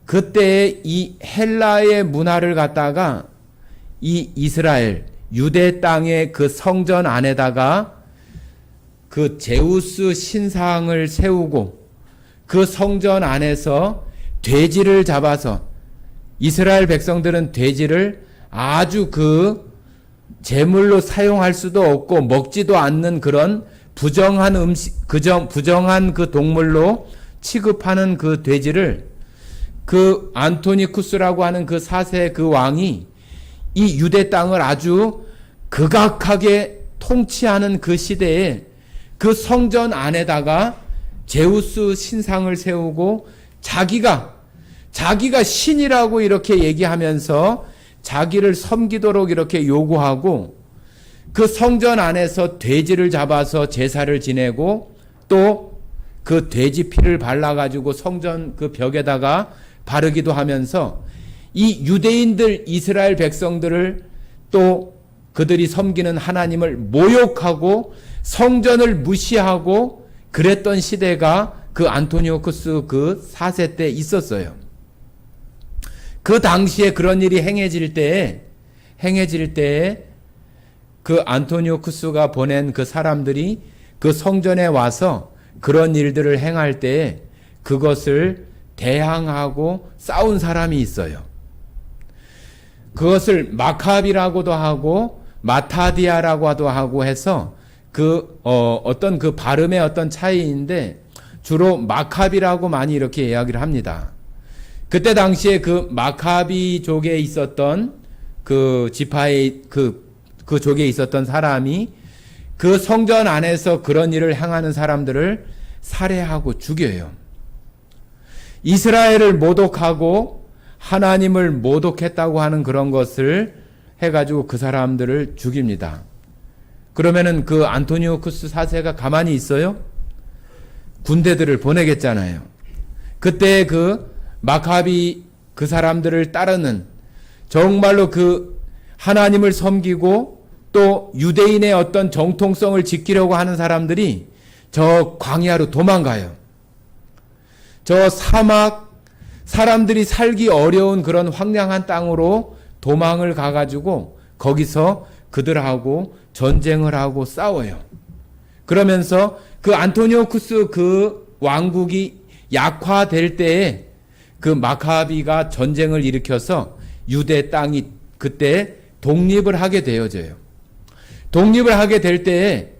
그때의 이 헬라의 문화를 갖다가 이 이스라엘 유대 땅의 그 성전 안에다가 그 제우스 신상을 세우고 그 성전 안에서 돼지를 잡아서 이스라엘 백성들은 돼지를 아주 그 제물로 사용할 수도 없고 먹지도 않는 그런 부정한 음식, 부정한 그 동물로 취급하는 그 돼지를 그 안토니쿠스라고 하는 그 4세 그 왕이 이 유대 땅을 아주 극악하게 통치하는 그 시대에 그 성전 안에다가 제우스 신상을 세우고 자기가 신이라고 이렇게 얘기하면서 자기를 섬기도록 이렇게 요구하고 그 성전 안에서 돼지를 잡아서 제사를 지내고 또 그 돼지 피를 발라가지고 성전 그 벽에다가 바르기도 하면서 이 유대인들 이스라엘 백성들을 또 그들이 섬기는 하나님을 모욕하고 성전을 무시하고 그랬던 시대가 그 안토니오쿠스 그 4세 때 있었어요. 그 당시에 그런 일이 행해질 때에 그 안토니오쿠스가 보낸 그 사람들이 그 성전에 와서 그런 일들을 행할 때에 그것을 대항하고 싸운 사람이 있어요. 그것을 마카비라고도 하고 마타디아라고도 하고 해서 그 어떤 그 발음의 어떤 차이인데 주로 마카비라고 많이 이렇게 이야기를 합니다. 그때 당시에 그 마카비족에 있었던 그 지파의 그 족에 있었던 사람이 그 성전 안에서 그런 일을 행하는 사람들을 살해하고 죽여요. 이스라엘을 모독하고 하나님을 모독했다고 하는 그런 것을 해가지고 그 사람들을 죽입니다. 그러면은 그 안토니오쿠스 4세가 가만히 있어요? 군대들을 보내겠잖아요. 그때 그 마카비 그 사람들을 따르는 정말로 그 하나님을 섬기고 또 유대인의 어떤 정통성을 지키려고 하는 사람들이 저 광야로 도망가요. 저 사막, 사람들이 살기 어려운 그런 황량한 땅으로 도망을 가가지고 거기서 그들하고 전쟁을 하고 싸워요. 그러면서 그 안토니오쿠스 그 왕국이 약화될 때에 그 마카비가 전쟁을 일으켜서 유대 땅이 그때 독립을 하게 되어져요. 독립을 하게 될 때에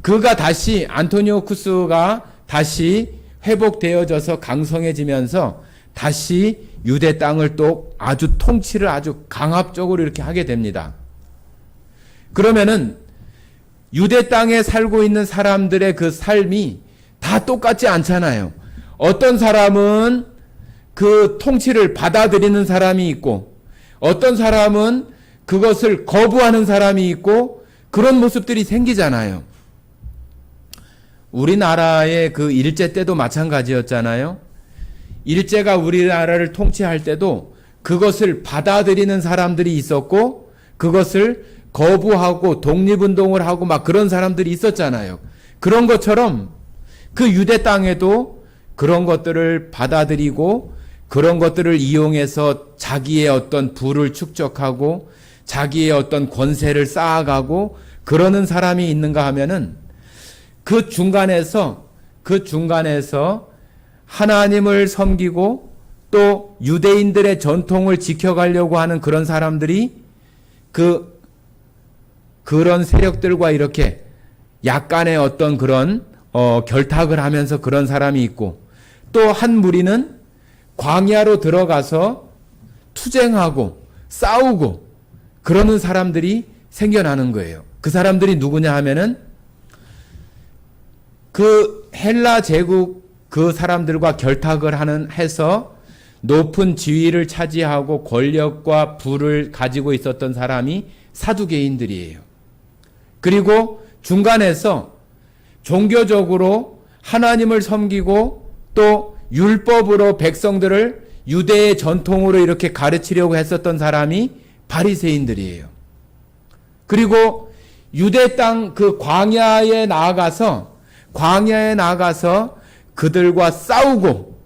그가 다시 안토니오쿠스가 다시 회복되어져서 강성해지면서 다시 유대 땅을 또 아주 통치를 아주 강압적으로 이렇게 하게 됩니다. 그러면은 유대 땅에 살고 있는 사람들의 그 삶이 다 똑같지 않잖아요. 어떤 사람은 그 통치를 받아들이는 사람이 있고 어떤 사람은 그것을 거부하는 사람이 있고 그런 모습들이 생기잖아요. 우리나라의 그 일제 때도 마찬가지였잖아요. 일제가 우리나라를 통치할 때도 그것을 받아들이는 사람들이 있었고 그것을 거부하고 독립운동을 하고 막 그런 사람들이 있었잖아요. 그런 것처럼 그 유대 땅에도 그런 것들을 받아들이고 그런 것들을 이용해서 자기의 어떤 부를 축적하고 자기의 어떤 권세를 쌓아가고 그러는 사람이 있는가 하면은 그 중간에서 하나님을 섬기고 또 유대인들의 전통을 지켜가려고 하는 그런 사람들이 그런 세력들과 이렇게 약간의 어떤 그런 결탁을 하면서 그런 사람이 있고 또 한 무리는 광야로 들어가서 투쟁하고 싸우고 그러는 사람들이 생겨나는 거예요. 그 사람들이 누구냐 하면은 그 헬라 제국 그 사람들과 결탁을 해서 높은 지위를 차지하고 권력과 부를 가지고 있었던 사람이 사두개인들이에요. 그리고 중간에서 종교적으로 하나님을 섬기고 또 율법으로 백성들을 유대의 전통으로 이렇게 가르치려고 했었던 사람이 바리새인들이에요. 그리고 유대 땅 그 광야에 나아가서 그들과 싸우고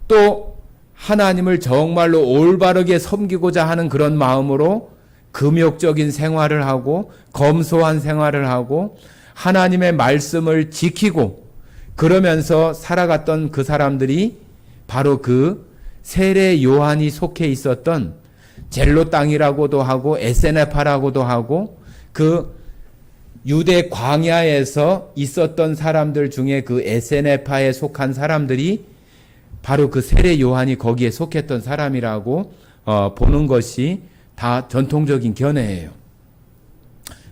또 하나님을 정말로 올바르게 섬기고자 하는 그런 마음으로 금욕적인 생활을 하고 검소한 생활을 하고 하나님의 말씀을 지키고 그러면서 살아갔던 그 사람들이 바로 그 세례 요한이 속해 있었던 젤로 땅이라고도 하고 에세네파라고도 하고 그 유대 광야에서 있었던 사람들 중에 그 에세네파에 속한 사람들이 바로 그 세례 요한이 거기에 속했던 사람이라고 보는 것이 다 전통적인 견해예요.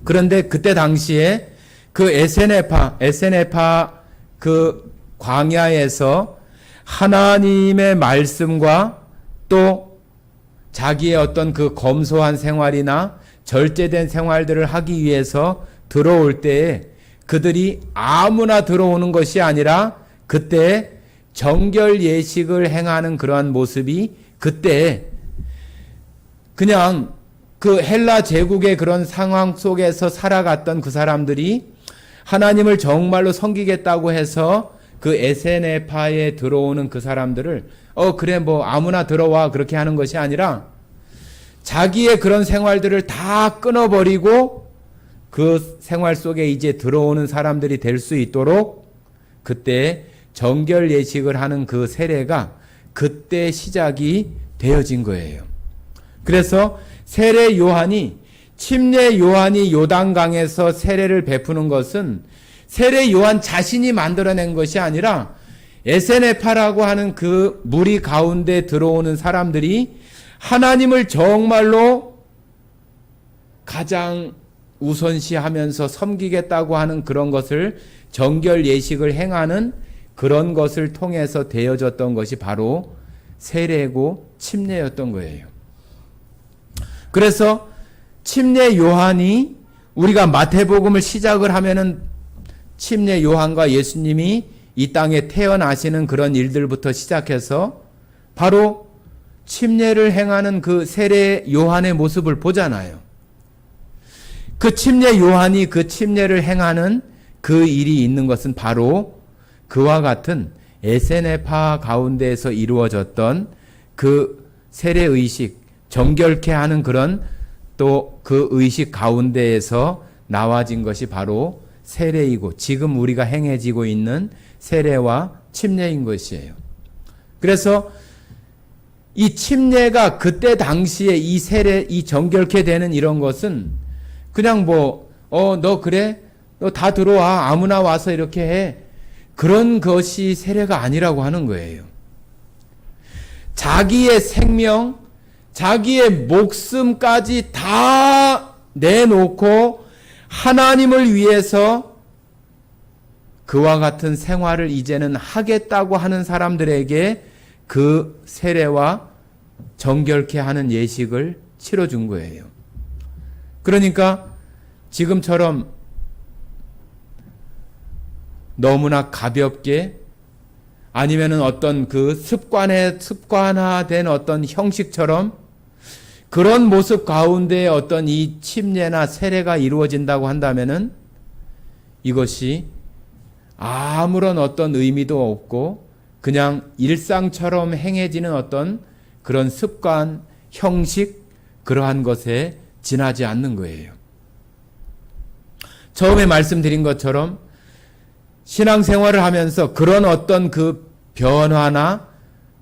그런데 그때 당시에 그 에세네파 그 광야에서 하나님의 말씀과 또 자기의 어떤 그 검소한 생활이나 절제된 생활들을 하기 위해서 들어올 때에 그들이 아무나 들어오는 것이 아니라 그때 정결 예식을 행하는 그러한 모습이 그때 그냥 그 헬라 제국의 그런 상황 속에서 살아갔던 그 사람들이 하나님을 정말로 섬기겠다고 해서 그 에세네파에 들어오는 그 사람들을 그래 뭐 아무나 들어와 그렇게 하는 것이 아니라 자기의 그런 생활들을 다 끊어버리고 그 생활 속에 이제 들어오는 사람들이 될 수 있도록 그때 정결 예식을 하는 그 세례가 그때 시작이 되어진 거예요. 그래서 세례 요한이 침례 요한이 요단강에서 세례를 베푸는 것은 세례 요한 자신이 만들어낸 것이 아니라 에세네파라고 하는 그 무리 가운데 들어오는 사람들이 하나님을 정말로 가장 우선시하면서 섬기겠다고 하는 그런 것을 정결 예식을 행하는 그런 것을 통해서 되어졌던 것이 바로 세례고 침례였던 거예요. 그래서 침례 요한이 우리가 마태복음을 시작을 하면은 침례 요한과 예수님이 이 땅에 태어나시는 그런 일들부터 시작해서 바로 침례를 행하는 그 세례 요한의 모습을 보잖아요. 그 침례 요한이 그 침례를 행하는 그 일이 있는 것은 바로 그와 같은 에세네파 가운데에서 이루어졌던 그 세례의식, 정결케 하는 그런 또 그 의식 가운데에서 나와진 것이 바로 세례이고 지금 우리가 행해지고 있는 세례와 침례인 것이에요. 그래서 이 침례가 그때 당시에 이 세례, 이 정결케 되는 이런 것은 그냥 너 그래? 너 다 들어와. 아무나 와서 이렇게 해. 그런 것이 세례가 아니라고 하는 거예요. 자기의 생명, 자기의 목숨까지 다 내놓고 하나님을 위해서 그와 같은 생활을 이제는 하겠다고 하는 사람들에게 그 세례와 정결케 하는 예식을 치러준 거예요. 그러니까 지금처럼 너무나 가볍게 아니면은 어떤 그 습관화된 어떤 형식처럼 그런 모습 가운데 어떤 이 침례나 세례가 이루어진다고 한다면은 이것이 아무런 어떤 의미도 없고 그냥 일상처럼 행해지는 어떤 그런 습관, 형식, 그러한 것에 지나지 않는 거예요. 처음에 말씀드린 것처럼 신앙생활을 하면서 그런 어떤 그 변화나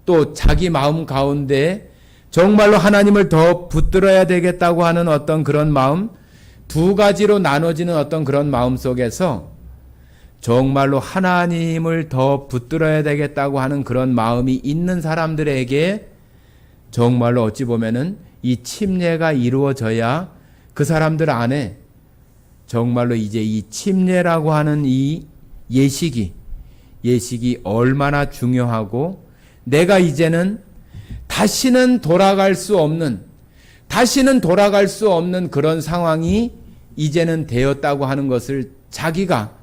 또 자기 마음 가운데 정말로 하나님을 더 붙들어야 되겠다고 하는 어떤 그런 마음, 두 가지로 나눠지는 어떤 그런 마음 속에서 정말로 하나님을 더 붙들어야 되겠다고 하는 그런 마음이 있는 사람들에게 정말로 어찌 보면은 이 침례가 이루어져야 그 사람들 안에 정말로 이제 이 침례라고 하는 이 예식이 얼마나 중요하고 내가 이제는 다시는 돌아갈 수 없는 그런 상황이 이제는 되었다고 하는 것을 자기가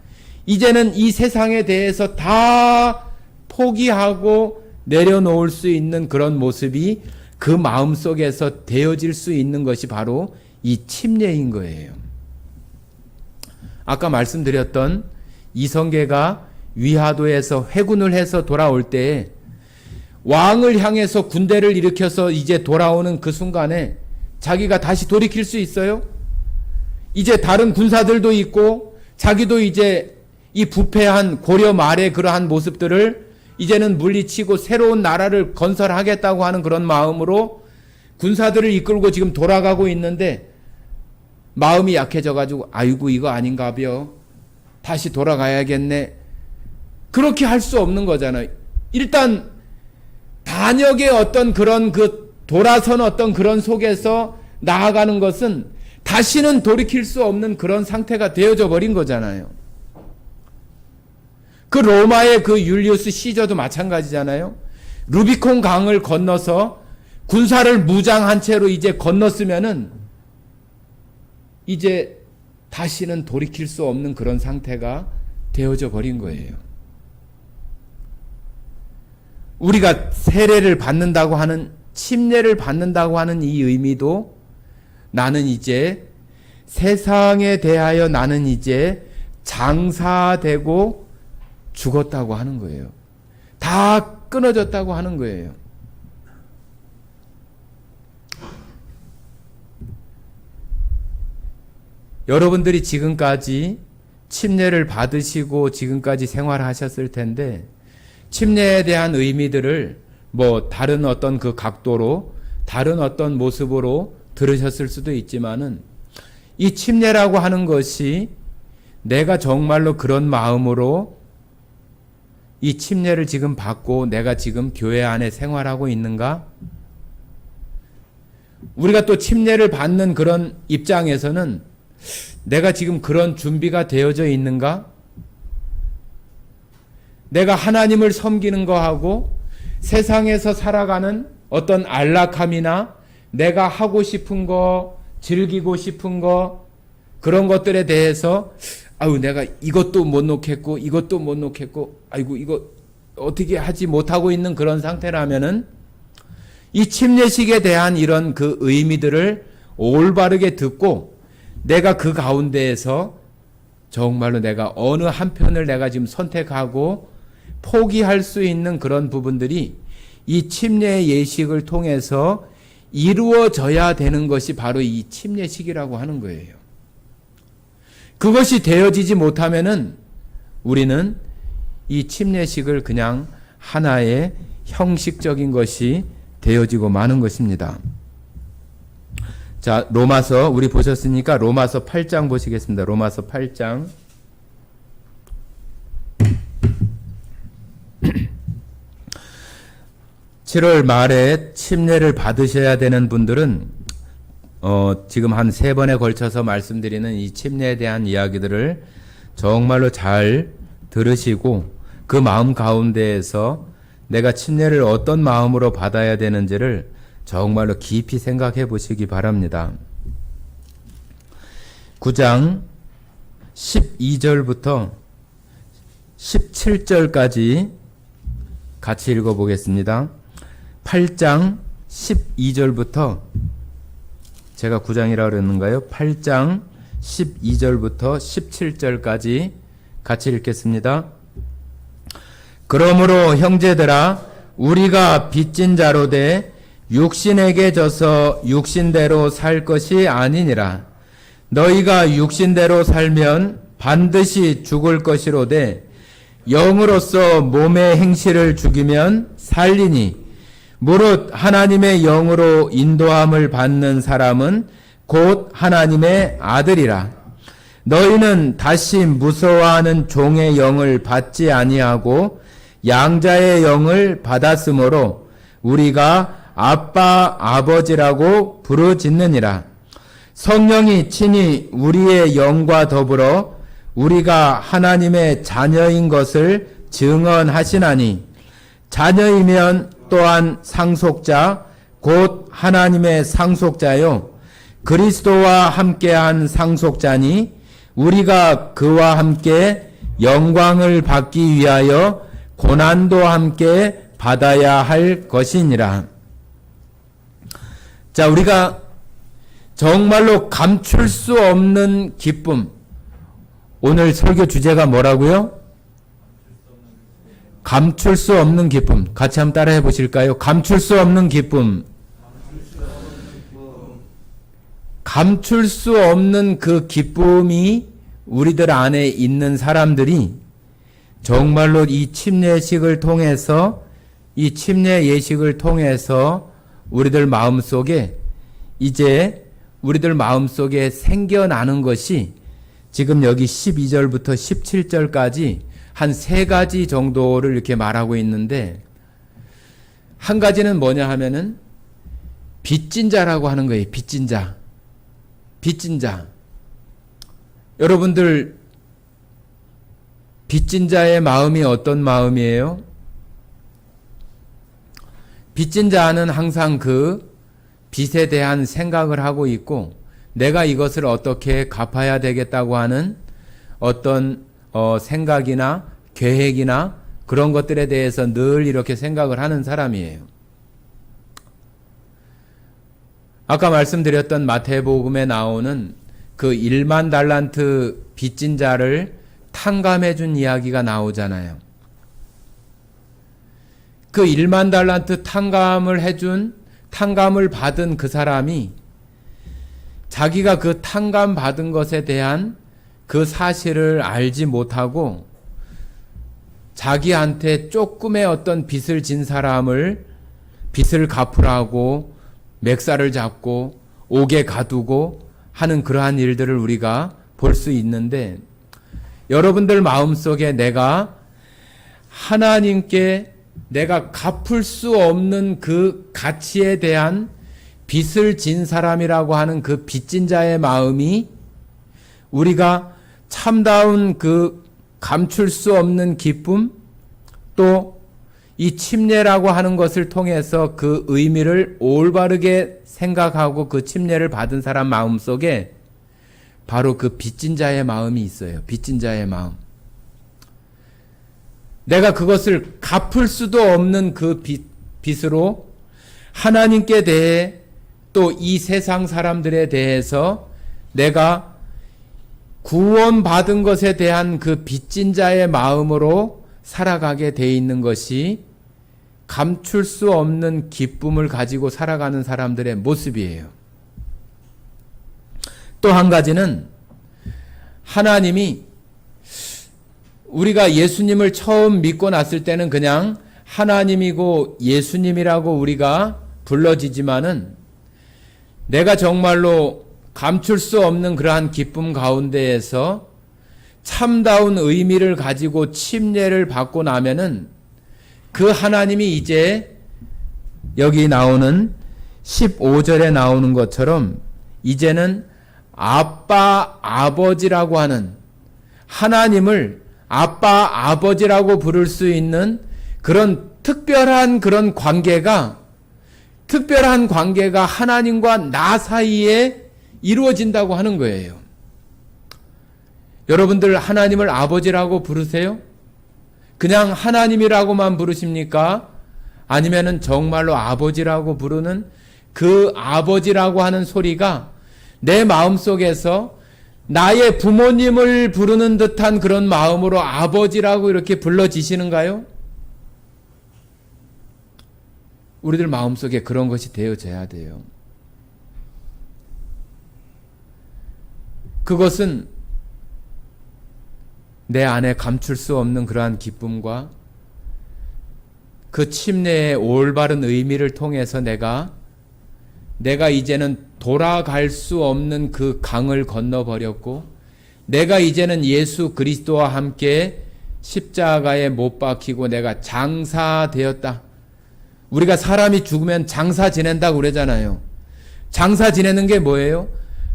이제는 이 세상에 대해서 다 포기하고 내려놓을 수 있는 그런 모습이 그 마음 속에서 되어질 수 있는 것이 바로 이 침례인 거예요. 아까 말씀드렸던 이성계가 위화도에서 회군을 해서 돌아올 때 왕을 향해서 군대를 일으켜서 이제 돌아오는 그 순간에 자기가 다시 돌이킬 수 있어요? 이제 다른 군사들도 있고 자기도 이제 이 부패한 고려 말의 그러한 모습들을 이제는 물리치고 새로운 나라를 건설하겠다고 하는 그런 마음으로 군사들을 이끌고 지금 돌아가고 있는데 마음이 약해져가지고 아이고 이거 아닌가벼 다시 돌아가야겠네 그렇게 할 수 없는 거잖아요. 일단 반역의 어떤 그런 그 돌아선 어떤 그런 속에서 나아가는 것은 다시는 돌이킬 수 없는 그런 상태가 되어져 버린 거잖아요. 그 로마의 그 율리우스 시저도 마찬가지잖아요. 루비콘 강을 건너서 군사를 무장한 채로 이제 건넜으면은 이제 다시는 돌이킬 수 없는 그런 상태가 되어져 버린 거예요. 우리가 세례를 받는다고 하는 침례를 받는다고 하는 이 의미도 나는 이제 세상에 대하여 나는 이제 장사되고 죽었다고 하는 거예요. 다 끊어졌다고 하는 거예요. 여러분들이 지금까지 침례를 받으시고 지금까지 생활하셨을 텐데 침례에 대한 의미들을 다른 어떤 그 각도로 다른 어떤 모습으로 들으셨을 수도 있지만은 이 침례라고 하는 것이 내가 정말로 그런 마음으로 이 침례를 지금 받고 내가 지금 교회 안에 생활하고 있는가? 우리가 또 침례를 받는 그런 입장에서는 내가 지금 그런 준비가 되어져 있는가? 내가 하나님을 섬기는 거하고 세상에서 살아가는 어떤 안락함이나 내가 하고 싶은 거, 즐기고 싶은 거, 그런 것들에 대해서 아유 내가 이것도 못 놓겠고 이것도 못 놓겠고 아이고 이거 어떻게 하지 못하고 있는 그런 상태라면은 이 침례식에 대한 이런 그 의미들을 올바르게 듣고 내가 그 가운데에서 정말로 내가 어느 한편을 내가 지금 선택하고 포기할 수 있는 그런 부분들이 이 침례 예식을 통해서 이루어져야 되는 것이 바로 이 침례식이라고 하는 거예요. 그것이 되어지지 못하면은 우리는 이 침례식을 그냥 하나의 형식적인 것이 되어지고 마는 것입니다. 자, 로마서 우리 보셨으니까 로마서 8장 보시겠습니다. 로마서 8장 7월 말에 침례를 받으셔야 되는 분들은 지금 한 3번에 걸쳐서 말씀드리는 이 침례에 대한 이야기들을 정말로 잘 들으시고 그 마음 가운데에서 내가 침례를 어떤 마음으로 받아야 되는지를 정말로 깊이 생각해 보시기 바랍니다. 9장 12절부터 17절까지 같이 읽어보겠습니다. 8장 12절부터 제가 9장이라고 그랬는가요? 8장 12절부터 17절까지 같이 읽겠습니다. 그러므로 형제들아 우리가 빚진 자로 돼 육신에게 져서 육신대로 살 것이 아니니라. 너희가 육신대로 살면 반드시 죽을 것이로되 영으로서 몸의 행실을 죽이면 살리니 무릇 하나님의 영으로 인도함을 받는 사람은 곧 하나님의 아들이라. 너희는 다시 무서워하는 종의 영을 받지 아니하고 양자의 영을 받았으므로 우리가 아빠 아버지라고 부르짖느니라. 성령이 친히 우리의 영과 더불어 우리가 하나님의 자녀인 것을 증언하시나니 자녀이면 또한 상속자 곧 하나님의 상속자요 그리스도와 함께한 상속자니 우리가 그와 함께 영광을 받기 위하여 고난도 함께 받아야 할 것이니라. 자, 우리가 정말로 감출 수 없는 기쁨. 오늘 설교 주제가 뭐라고요? 감출 수 없는 기쁨. 같이 한번 따라해 보실까요? 감출 수 없는 기쁨. 감출 수 없는 그 기쁨이 우리들 안에 있는 사람들이 정말로 이 침례식을 통해서 이 침례 예식을 통해서 우리들 마음속에 이제 우리들 마음속에 생겨나는 것이 지금 여기 12절부터 17절까지 한 3가지 정도를 이렇게 말하고 있는데 한 가지는 뭐냐 하면은 빚진 자라고 하는 거예요. 빚진 자. 빚진 자. 여러분들 빚진 자의 마음이 어떤 마음이에요? 빚진 자는 항상 그 빚에 대한 생각을 하고 있고 내가 이것을 어떻게 갚아야 되겠다고 하는 어떤 생각이나 계획이나 그런 것들에 대해서 늘 이렇게 생각을 하는 사람이에요. 아까 말씀드렸던 마태복음에 나오는 그 1만 달란트 빚진 자를 탕감해 준 이야기가 나오잖아요. 그 1만 달란트 탕감을 받은 그 사람이 자기가 그 탕감 받은 것에 대한 그 사실을 알지 못하고 자기한테 조금의 어떤 빚을 진 사람을 빚을 갚으라고 맥살을 잡고 옥에 가두고 하는 그러한 일들을 우리가 볼 수 있는데 여러분들 마음속에 내가 하나님께 내가 갚을 수 없는 그 가치에 대한 빚을 진 사람이라고 하는 그 빚진 자의 마음이 우리가 참다운 그 감출 수 없는 기쁨 또 이 침례라고 하는 것을 통해서 그 의미를 올바르게 생각하고 그 침례를 받은 사람 마음속에 바로 그 빚진 자의 마음이 있어요. 빚진 자의 마음. 내가 그것을 갚을 수도 없는 그 빚으로 하나님께 대해 또 이 세상 사람들에 대해서 내가 구원받은 것에 대한 그 빚진 자의 마음으로 살아가게 돼 있는 것이 감출 수 없는 기쁨을 가지고 살아가는 사람들의 모습이에요. 또 한 가지는 하나님이 우리가 예수님을 처음 믿고 났을 때는 그냥 하나님이고 예수님이라고 우리가 불러지지만은 내가 정말로 감출 수 없는 그러한 기쁨 가운데에서 참다운 의미를 가지고 침례를 받고 나면은 그 하나님이 이제 여기 나오는 15절에 나오는 것처럼 이제는 아빠, 아버지라고 하는 하나님을 아빠, 아버지라고 부를 수 있는 그런 특별한 관계가 하나님과 나 사이에 이루어진다고 하는 거예요. 여러분들 하나님을 아버지라고 부르세요? 그냥 하나님이라고만 부르십니까? 아니면은 정말로 아버지라고 부르는 그 아버지라고 하는 소리가 내 마음속에서 나의 부모님을 부르는 듯한 그런 마음으로 아버지라고 이렇게 불러지시는가요? 우리들 마음속에 그런 것이 되어져야 돼요. 그것은 내 안에 감출 수 없는 그러한 기쁨과 그 침례의 올바른 의미를 통해서 내가 이제는 돌아갈 수 없는 그 강을 건너버렸고 내가 이제는 예수 그리스도와 함께 십자가에 못 박히고 내가 장사되었다. 우리가 사람이 죽으면 장사 지낸다고 그러잖아요. 장사 지내는 게 뭐예요?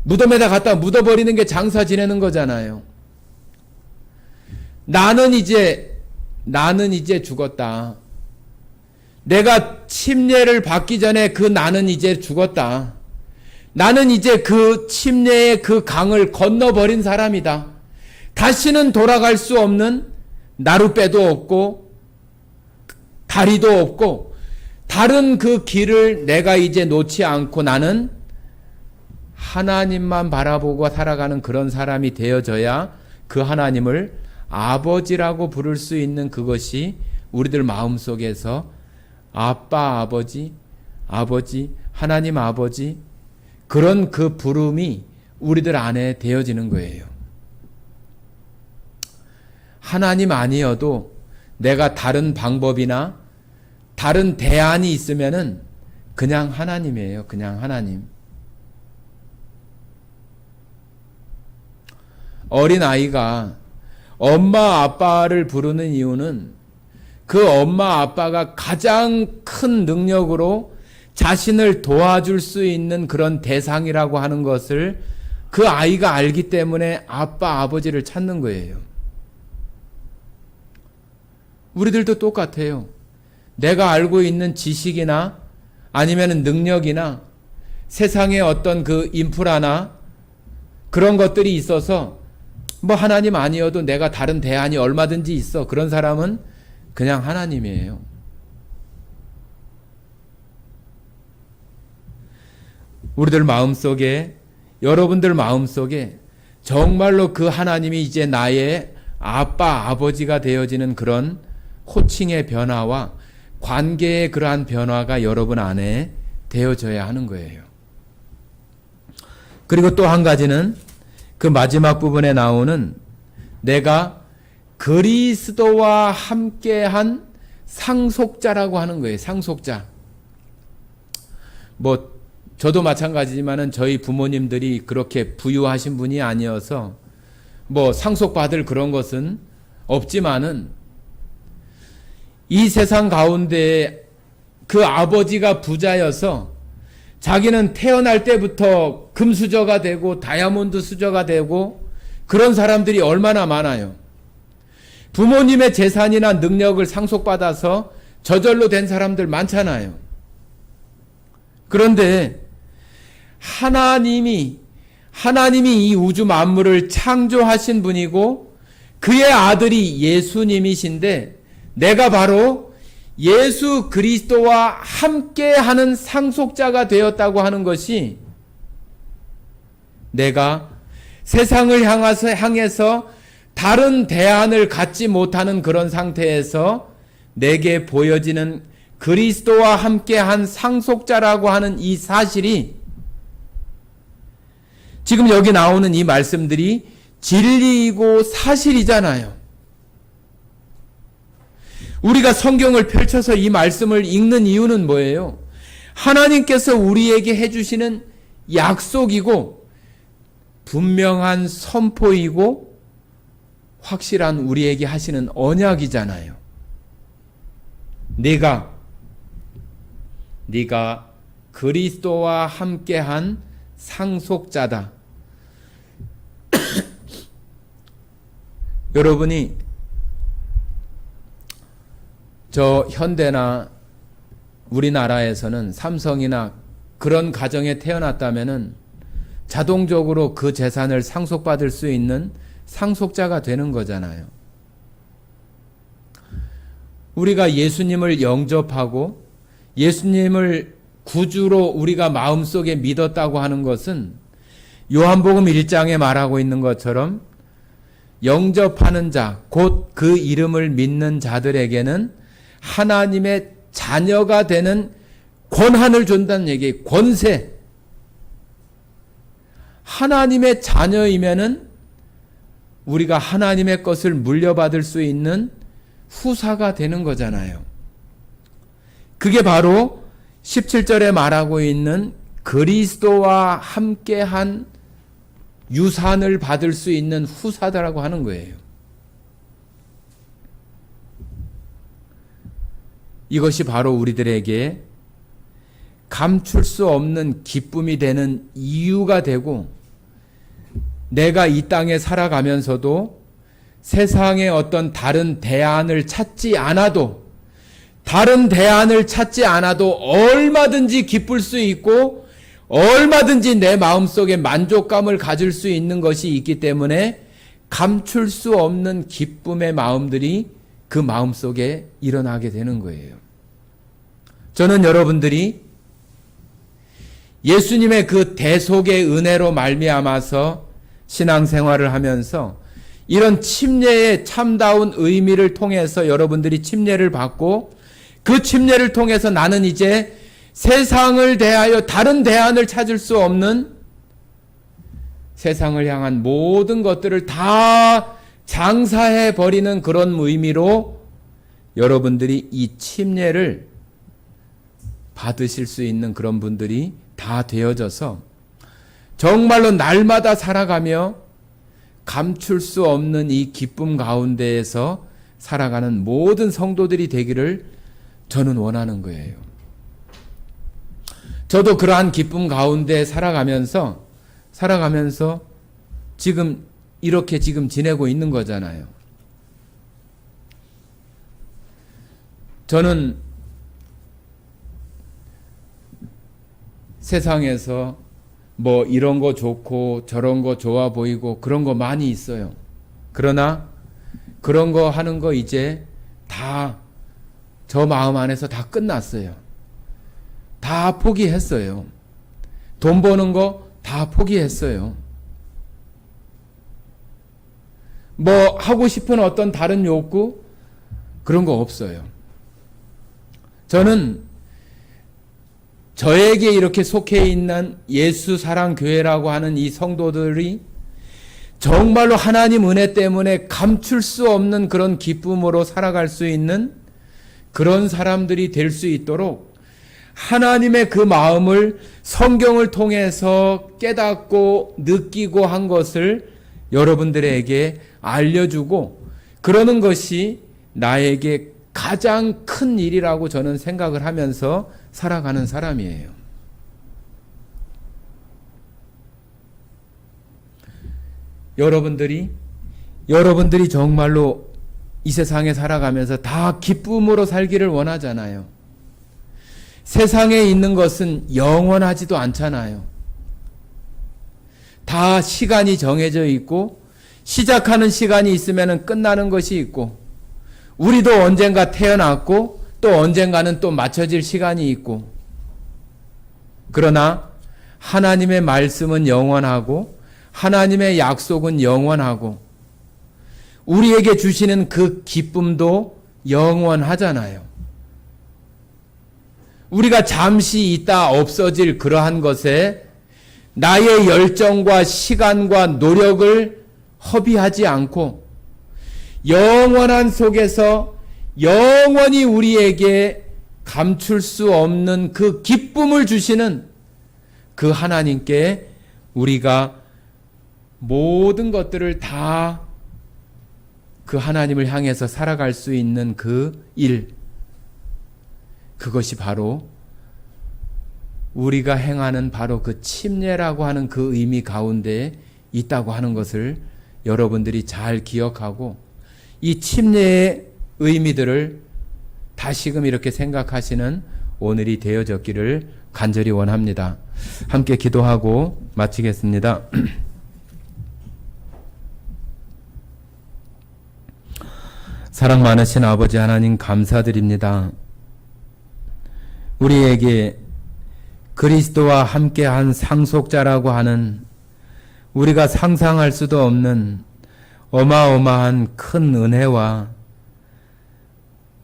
무덤에다 갖다 묻어버리는 게 장사 지내는 거잖아요. 나는 이제 죽었다. 내가 침례를 받기 전에 그 나는 이제 죽었다. 나는 이제 그 침례의 그 강을 건너버린 사람이다. 다시는 돌아갈 수 없는 나룻배도 없고 다리도 없고 다른 그 길을 내가 이제 놓지 않고 나는 하나님만 바라보고 살아가는 그런 사람이 되어져야 그 하나님을 아버지라고 부를 수 있는 그것이 우리들 마음속에서 아빠, 아버지, 하나님 아버지 그런 그 부름이 우리들 안에 되어지는 거예요. 하나님 아니어도 내가 다른 방법이나 다른 대안이 있으면은 그냥 하나님이에요. 그냥 하나님. 어린 아이가 엄마 아빠를 부르는 이유는 그 엄마 아빠가 가장 큰 능력으로 자신을 도와줄 수 있는 그런 대상이라고 하는 것을 그 아이가 알기 때문에 아빠 아버지를 찾는 거예요. 우리들도 똑같아요. 내가 알고 있는 지식이나 아니면 능력이나 세상의 어떤 그 인프라나 그런 것들이 있어서 뭐 하나님 아니어도 내가 다른 대안이 얼마든지 있어. 그런 사람은 그냥 하나님이에요. 우리들 마음속에, 여러분들 마음속에 정말로 그 하나님이 이제 나의 아빠, 아버지가 되어지는 그런 호칭의 변화와 관계의 그러한 변화가 여러분 안에 되어져야 하는 거예요. 그리고 또 한 가지는 그 마지막 부분에 나오는 내가 그리스도와 함께한 상속자라고 하는 거예요. 상속자. 뭐 저도 마찬가지지만은 저희 부모님들이 그렇게 부유하신 분이 아니어서 뭐 상속받을 그런 것은 없지만은 이 세상 가운데 그 아버지가 부자여서 자기는 태어날 때부터 금수저가 되고 다이아몬드 수저가 되고 그런 사람들이 얼마나 많아요. 부모님의 재산이나 능력을 상속받아서 저절로 된 사람들 많잖아요. 그런데 하나님이 이 우주 만물을 창조하신 분이고 그의 아들이 예수님이신데 내가 바로 예수 그리스도와 함께하는 상속자가 되었다고 하는 것이 내가 세상을 향해서 다른 대안을 갖지 못하는 그런 상태에서 내게 보여지는 그리스도와 함께한 상속자라고 하는 이 사실이 지금 여기 나오는 이 말씀들이 진리이고 사실이잖아요. 우리가 성경을 펼쳐서 이 말씀을 읽는 이유는 뭐예요? 하나님께서 우리에게 해주시는 약속이고 분명한 선포이고 확실한 우리에게 하시는 언약이잖아요. 네가 그리스도와 함께한 상속자다. 여러분이 저 현대나 우리나라에서는 삼성이나 그런 가정에 태어났다면은 자동적으로 그 재산을 상속받을 수 있는 상속자가 되는 거잖아요. 우리가 예수님을 영접하고 예수님을 구주로 우리가 마음속에 믿었다고 하는 것은 요한복음 1장에 말하고 있는 것처럼 영접하는 자, 곧 그 이름을 믿는 자들에게는 하나님의 자녀가 되는 권한을 준다는 얘기예요. 권세. 하나님의 자녀이면은 우리가 하나님의 것을 물려받을 수 있는 후사가 되는 거잖아요. 그게 바로 17절에 말하고 있는 그리스도와 함께한 유산을 받을 수 있는 후사다라고 하는 거예요. 이것이 바로 우리들에게 감출 수 없는 기쁨이 되는 이유가 되고 내가 이 땅에 살아가면서도 세상에 어떤 다른 대안을 찾지 않아도 얼마든지 기쁠 수 있고 얼마든지 내 마음속에 만족감을 가질 수 있는 것이 있기 때문에 감출 수 없는 기쁨의 마음들이 그 마음속에 일어나게 되는 거예요. 저는 여러분들이 예수님의 그 대속의 은혜로 말미암아서 신앙생활을 하면서 이런 침례의 참다운 의미를 통해서 여러분들이 침례를 받고 그 침례를 통해서 나는 이제 세상을 대하여 다른 대안을 찾을 수 없는 세상을 향한 모든 것들을 다 장사해 버리는 그런 의미로 여러분들이 이 침례를 받으실 수 있는 그런 분들이 다 되어져서 정말로 날마다 살아가며 감출 수 없는 이 기쁨 가운데에서 살아가는 모든 성도들이 되기를 저는 원하는 거예요. 저도 그러한 기쁨 가운데 살아가면서 지금 이렇게 지내고 있는 거잖아요. 저는 세상에서 뭐 이런 거 좋고 저런 거 좋아 보이고 그런 거 많이 있어요. 그러나 그런 거 하는 거 이제 다 저 마음 안에서 다 끝났어요. 다 포기했어요. 돈 버는 거 다 포기했어요. 뭐 하고 싶은 어떤 다른 욕구 그런 거 없어요. 저는 저에게 이렇게 속해 있는 예수 사랑 교회라고 하는 이 성도들이 정말로 하나님 은혜 때문에 감출 수 없는 그런 기쁨으로 살아갈 수 있는 그런 사람들이 될 수 있도록 하나님의 그 마음을 성경을 통해서 깨닫고 느끼고 한 것을 여러분들에게 알려주고 그러는 것이 나에게 가장 큰 일이라고 저는 생각을 하면서 살아가는 사람이에요. 여러분들이 정말로 이 세상에 살아가면서 다 기쁨으로 살기를 원하잖아요. 세상에 있는 것은 영원하지도 않잖아요. 다 시간이 정해져 있고 시작하는 시간이 있으면 끝나는 것이 있고 우리도 언젠가 태어났고 또 언젠가는 또 맞춰질 시간이 있고 그러나 하나님의 말씀은 영원하고 하나님의 약속은 영원하고 우리에게 주시는 그 기쁨도 영원하잖아요. 우리가 잠시 있다 없어질 그러한 것에 나의 열정과 시간과 노력을 허비하지 않고 영원한 속에서 영원히 우리에게 감출 수 없는 그 기쁨을 주시는 그 하나님께 우리가 모든 것들을 다 그 하나님을 향해서 살아갈 수 있는 그 일, 그것이 바로 우리가 행하는 바로 그 침례라고 하는 그 의미 가운데 있다고 하는 것을 여러분들이 잘 기억하고 이 침례의 의미들을 다시금 이렇게 생각하시는 오늘이 되어졌기를 간절히 원합니다. 함께 기도하고 마치겠습니다. 사랑 많으신 아버지 하나님 감사드립니다. 우리에게 그리스도와 함께한 상속자라고 하는 우리가 상상할 수도 없는 어마어마한 큰 은혜와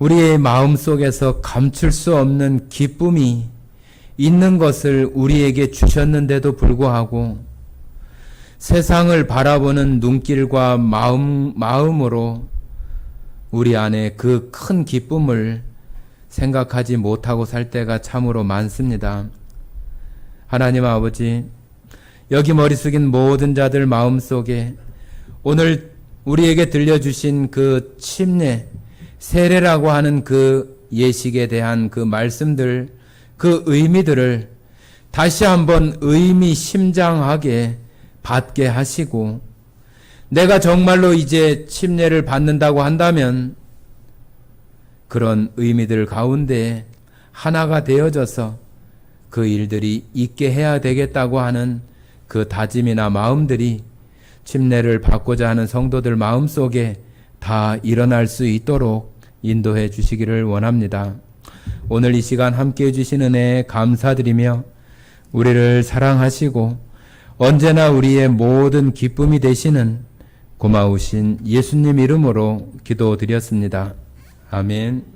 우리의 마음속에서 감출 수 없는 기쁨이 있는 것을 우리에게 주셨는데도 불구하고 세상을 바라보는 눈길과 마음으로 우리 안에 그 큰 기쁨을 생각하지 못하고 살 때가 참으로 많습니다. 하나님 아버지, 여기 머리 숙인 모든 자들 마음속에 오늘 우리에게 들려주신 그 침례, 세례라고 하는 그 예식에 대한 그 말씀들, 그 의미들을 다시 한번 의미심장하게 받게 하시고 내가 정말로 이제 침례를 받는다고 한다면 그런 의미들 가운데 하나가 되어져서 그 일들이 있게 해야 되겠다고 하는 그 다짐이나 마음들이 침례를 받고자 하는 성도들 마음속에 다 일어날 수 있도록 인도해 주시기를 원합니다. 오늘 이 시간 함께해 주신 은혜에 감사드리며 우리를 사랑하시고 언제나 우리의 모든 기쁨이 되시는 고마우신 예수님 이름으로 기도드렸습니다. 아멘.